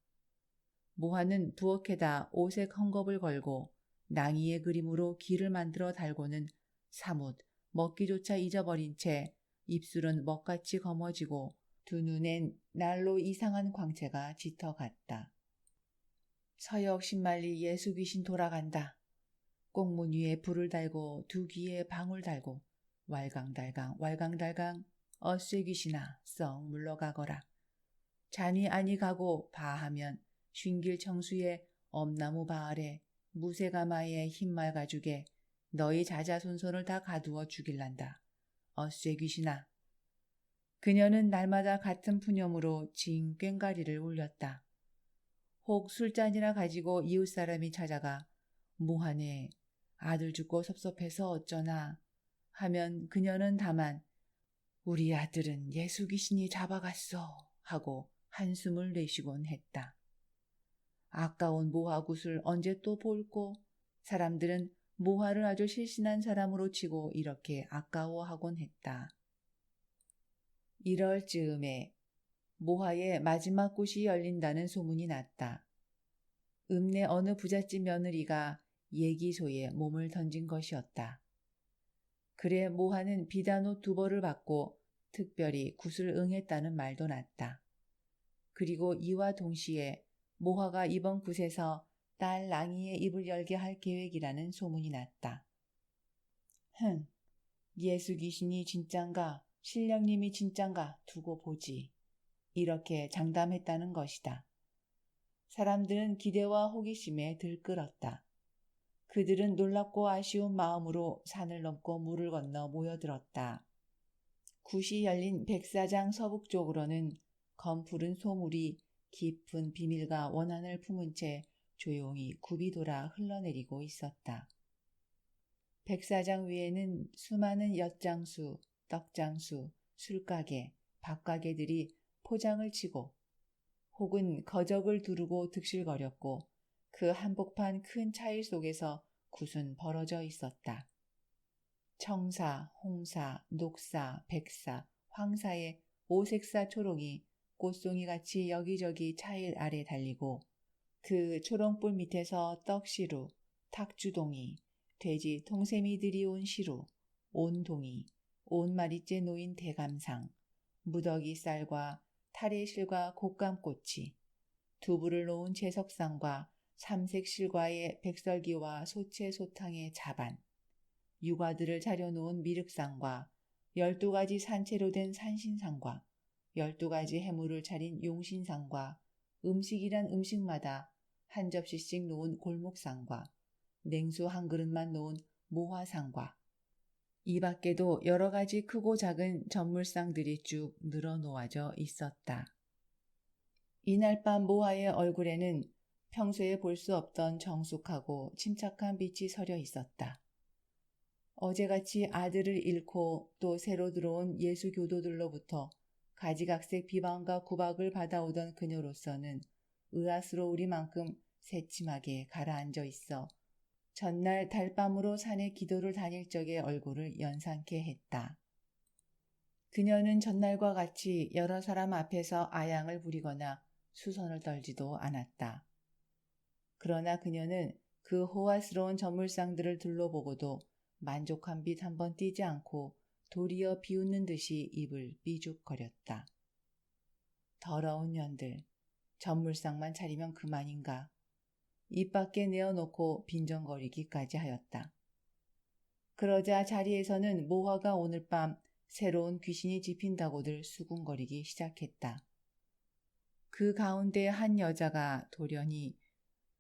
[SPEAKER 1] 모화는 부엌에다 오색 헝겊을 걸고 낭이의 그림으로 길을 만들어 달고는 사뭇 먹기조차 잊어버린 채 입술은 먹같이 검어지고 두 눈엔 날로 이상한 광채가 짙어갔다. 서역 신말리 예수 귀신 돌아간다. 꽁문 위에 불을 달고 두 귀에 방울 달고 왈강달강 왈강달강 어쇠 귀신아 썩 물러가거라. 잔이 아니 가고 바하면 쉰길 청수에 엄나무 바 아래 무쇠가마에 흰말 가죽에 너희 자자손손을 다 가두어 죽일란다. 어쇠 귀신아. 그녀는 날마다 같은 푸념으로 징 꽹과리를 울렸다. 혹 술잔이나 가지고 이웃 사람이 찾아가 모하네 아들 죽고 섭섭해서 어쩌나 하면 그녀는 다만 우리 아들은 예수 귀신이 잡아갔어 하고 한숨을 내쉬곤 했다. 아까운 모하굿을 언제 또 볼꼬? 사람들은 모하를 아주 실신한 사람으로 치고 이렇게 아까워하곤 했다. 1월 즈음에 모하의 마지막 굿이 열린다는 소문이 났다. 읍내 어느 부잣집 며느리가 예기소에 몸을 던진 것이었다. 그래 모하는 비단옷 2벌을 받고 특별히 굿을 응했다는 말도 났다. 그리고 이와 동시에 모하가 이번 굿에서 딸 랑이의 입을 열게 할 계획이라는 소문이 났다. 예수 귀신이 진짠가 신령님이 진짠가 두고 보지. 이렇게 장담했다는 것이다. 사람들은 기대와 호기심에 들끓었다. 그들은 놀랍고 아쉬운 마음으로 산을 넘고 물을 건너 모여들었다. 굿이 열린 백사장 서북쪽으로는 검푸른 소물이 깊은 비밀과 원한을 품은 채 조용히 굽이 돌아 흘러내리고 있었다. 백사장 위에는 수많은 엿장수, 떡장수, 술가게, 밥가게들이 포장을 치고 혹은 거적을 두르고 득실거렸고 그 한복판 큰 차일 속에서 굿은 벌어져 있었다. 청사, 홍사, 녹사, 백사, 황사의 오색사 초롱이 꽃송이같이 여기저기 차일 아래 달리고 그 초롱불 밑에서 떡시루, 탁주동이, 돼지 통세미 들이온 시루, 온동이, 온 마리째 놓인 대감상, 무더기 쌀과 타래실과 곶감꽃이, 두부를 놓은 채석상과 삼색 실과의 백설기와 소채 소탕의 자반, 유과들을 차려놓은 미륵상과 12가지 산채로 된 산신상과 12가지 해물을 차린 용신상과 음식이란 음식마다 한 접시씩 놓은 골목상과 냉수 한 그릇만 놓은 모화상과 이 밖에도 여러 가지 크고 작은 전물상들이 쭉 늘어놓아져 있었다. 이날 밤 모화의 얼굴에는 평소에 볼 수 없던 정숙하고 침착한 빛이 서려 있었다. 어제같이 아들을 잃고 또 새로 들어온 예수교도들로부터 가지각색 비방과 구박을 받아오던 그녀로서는 의아스러우리만큼 새침하게 가라앉아 있어 전날 달밤으로 산에 기도를 다닐 적의 얼굴을 연상케 했다. 그녀는 전날과 같이 여러 사람 앞에서 아양을 부리거나 수선을 떨지도 않았다. 그러나 그녀는 그 호화스러운 전물상들을 둘러보고도 만족한 빛 한번 띄지 않고 도리어 비웃는 듯이 입을 삐죽거렸다. 더러운 년들, 전물상만 차리면 그만인가. 입 밖에 내어놓고 빈정거리기까지 하였다. 그러자 자리에서는 모화가 오늘 밤 새로운 귀신이 집힌다고들 수군거리기 시작했다. 그 가운데 한 여자가 돌연히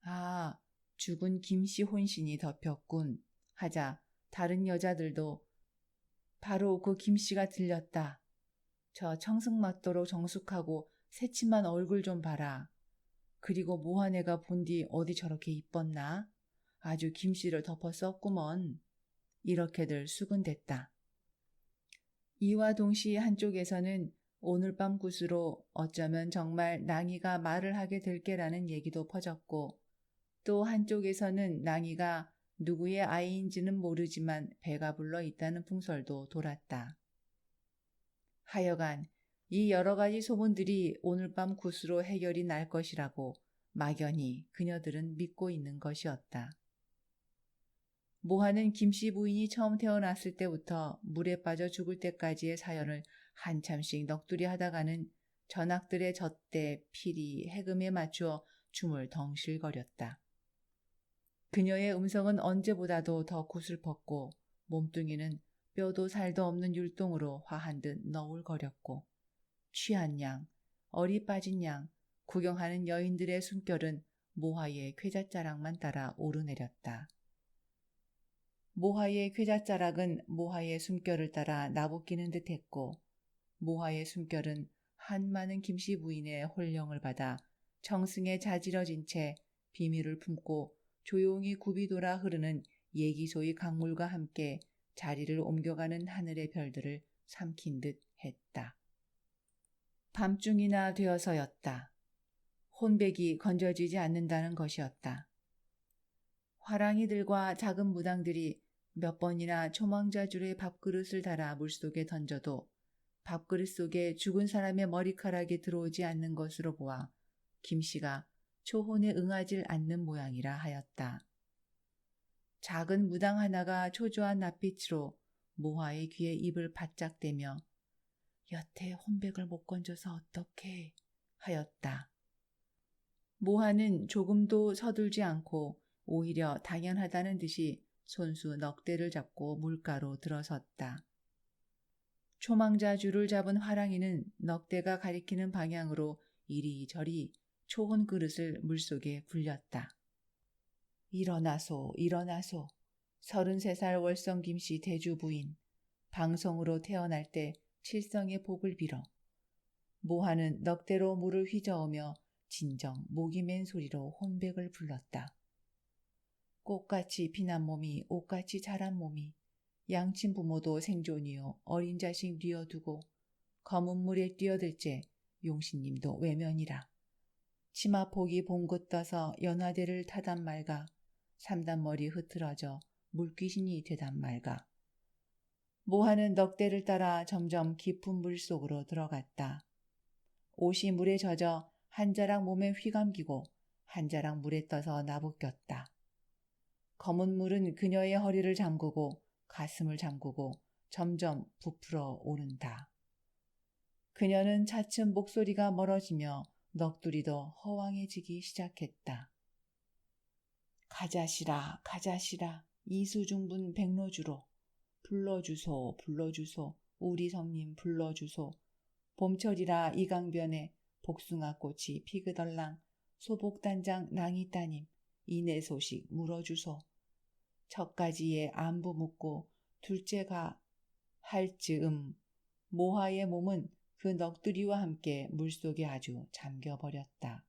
[SPEAKER 1] "아, 죽은 김씨 혼신이 덮였군" 하자 다른 여자들도 "바로 그 김씨가 들렸다. 저 청승맞도록 정숙하고 새침한 얼굴 좀 봐라. 그리고 모하네가 본디 어디 저렇게 이뻤나? 아주 김씨를 덮어 썼구먼." 이렇게들 수군댔다. 이와 동시에 한쪽에서는 오늘 밤 굿으로 어쩌면 정말 낭이가 말을 하게 될 게라는 얘기도 퍼졌고, 또 한쪽에서는 낭이가 누구의 아이인지는 모르지만 배가 불러 있다는 풍설도 돌았다. 하여간 이 여러 가지 소문들이 오늘 밤 굿으로 해결이 날 것이라고 막연히 그녀들은 믿고 있는 것이었다. 모하는 김씨 부인이 처음 태어났을 때부터 물에 빠져 죽을 때까지의 사연을 한참씩 넋두리 하다가는 전학들의 젖대, 피리, 해금에 맞추어 춤을 덩실거렸다. 그녀의 음성은 언제보다도 더 구슬펐고 몸뚱이는 뼈도 살도 없는 율동으로 화한 듯 너울거렸고, 취한 양, 어리 빠진 양, 구경하는 여인들의 숨결은 모하의 쾌잣자락만 따라 오르내렸다. 모하의 쾌잣자락은 모하의 숨결을 따라 나부끼는 듯했고, 모하의 숨결은 한 많은 김씨 부인의 혼령을 받아 청승에 자지러진 채 비밀을 품고 조용히 굽이 돌아 흐르는 예기소의 강물과 함께 자리를 옮겨가는 하늘의 별들을 삼킨 듯 했다. 밤중이나 되어서였다. 혼백이 건져지지 않는다는 것이었다. 화랑이들과 작은 무당들이 몇 번이나 초망자줄에 밥그릇을 달아 물속에 던져도 밥그릇 속에 죽은 사람의 머리카락이 들어오지 않는 것으로 보아 김씨가 초혼에 응하질 않는 모양이라 하였다. 작은 무당 하나가 초조한 낯빛으로 모하의 귀에 입을 바짝 대며 "여태 혼백을 못 건져서 어떡해" 하였다. 모하는 조금도 서둘지 않고 오히려 당연하다는 듯이 손수 넉대를 잡고 물가로 들어섰다. 초망자 줄을 잡은 화랑이는 넉대가 가리키는 방향으로 이리저리 초혼 그릇을 물속에 굴렸다. 일어나소, 일어나소. 33살 월성 김씨 대주 부인. 방송으로 태어날 때 칠성의 복을 빌어. 모하는 넉대로 물을 휘저으며 진정 목이 맨 소리로 혼백을 불렀다. 꽃같이 피난 몸이 옷같이 자란 몸이 양친 부모도 생존이요 어린 자식 뉘어두고 검은 물에 뛰어들째 용신님도 외면이라. 치마폭이 봉긋 떠서 연화대를 타단 말가 삼단머리 흐트러져 물귀신이 되단 말가. 모하는 넉대를 따라 점점 깊은 물 속으로 들어갔다. 옷이 물에 젖어 한 자락 몸에 휘감기고 한 자락 물에 떠서 나부꼈다. 검은 물은 그녀의 허리를 잠그고 가슴을 잠그고 점점 부풀어 오른다. 그녀는 차츰 목소리가 멀어지며 넋두리도 허황해지기 시작했다. 가자시라 가자시라 이수중분 백로주로 불러주소 불러주소 우리 성님 불러주소 봄철이라 이강변에 복숭아꽃이 피그덜랑 소복단장 낭이따님 이내 소식 물어주소 첫가지에 안부 묻고 둘째가 할 즈음 모하의 몸은 그 넋두리와 함께 물속에 아주 잠겨버렸다.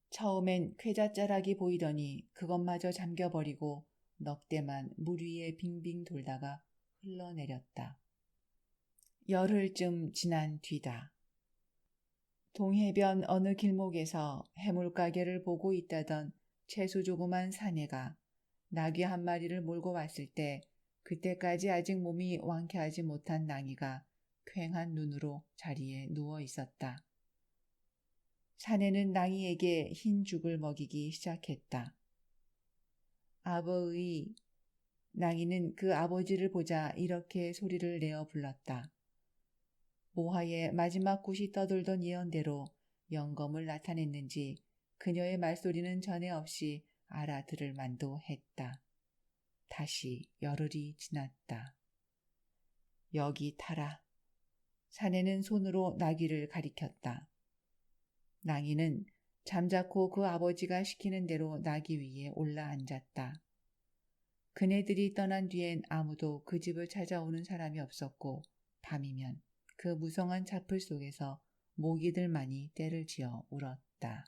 [SPEAKER 1] 처음엔 쾌자자락이 보이더니 그것마저 잠겨버리고 넋대만 물 위에 빙빙 돌다가 흘러내렸다. 열흘쯤 지난 뒤다. 동해변 어느 길목에서 해물가게를 보고 있다던 채수 조그만 사내가 나귀 한 마리를 몰고 왔을 때 그때까지 아직 몸이 완쾌하지 못한 낭이가 퀭한 눈으로 자리에 누워 있었다. 사내는 낭이에게 흰 죽을 먹이기 시작했다. 아버의 낭이는 그 아버지를 보자 이렇게 소리를 내어 불렀다. 모하의 마지막 굿이 떠돌던 예언대로 영검을 나타냈는지 그녀의 말소리는 전에 없이 알아들을 만도 했다. 다시 열흘이 지났다. 여기 타라. 사내는 손으로 나귀를 가리켰다. 낭이는 잠자코 그 아버지가 시키는 대로 나귀 위에 올라앉았다. 그네들이 떠난 뒤엔 아무도 그 집을 찾아오는 사람이 없었고 밤이면 그 무성한 차풀 속에서 모기들만이 떼를 지어 울었다.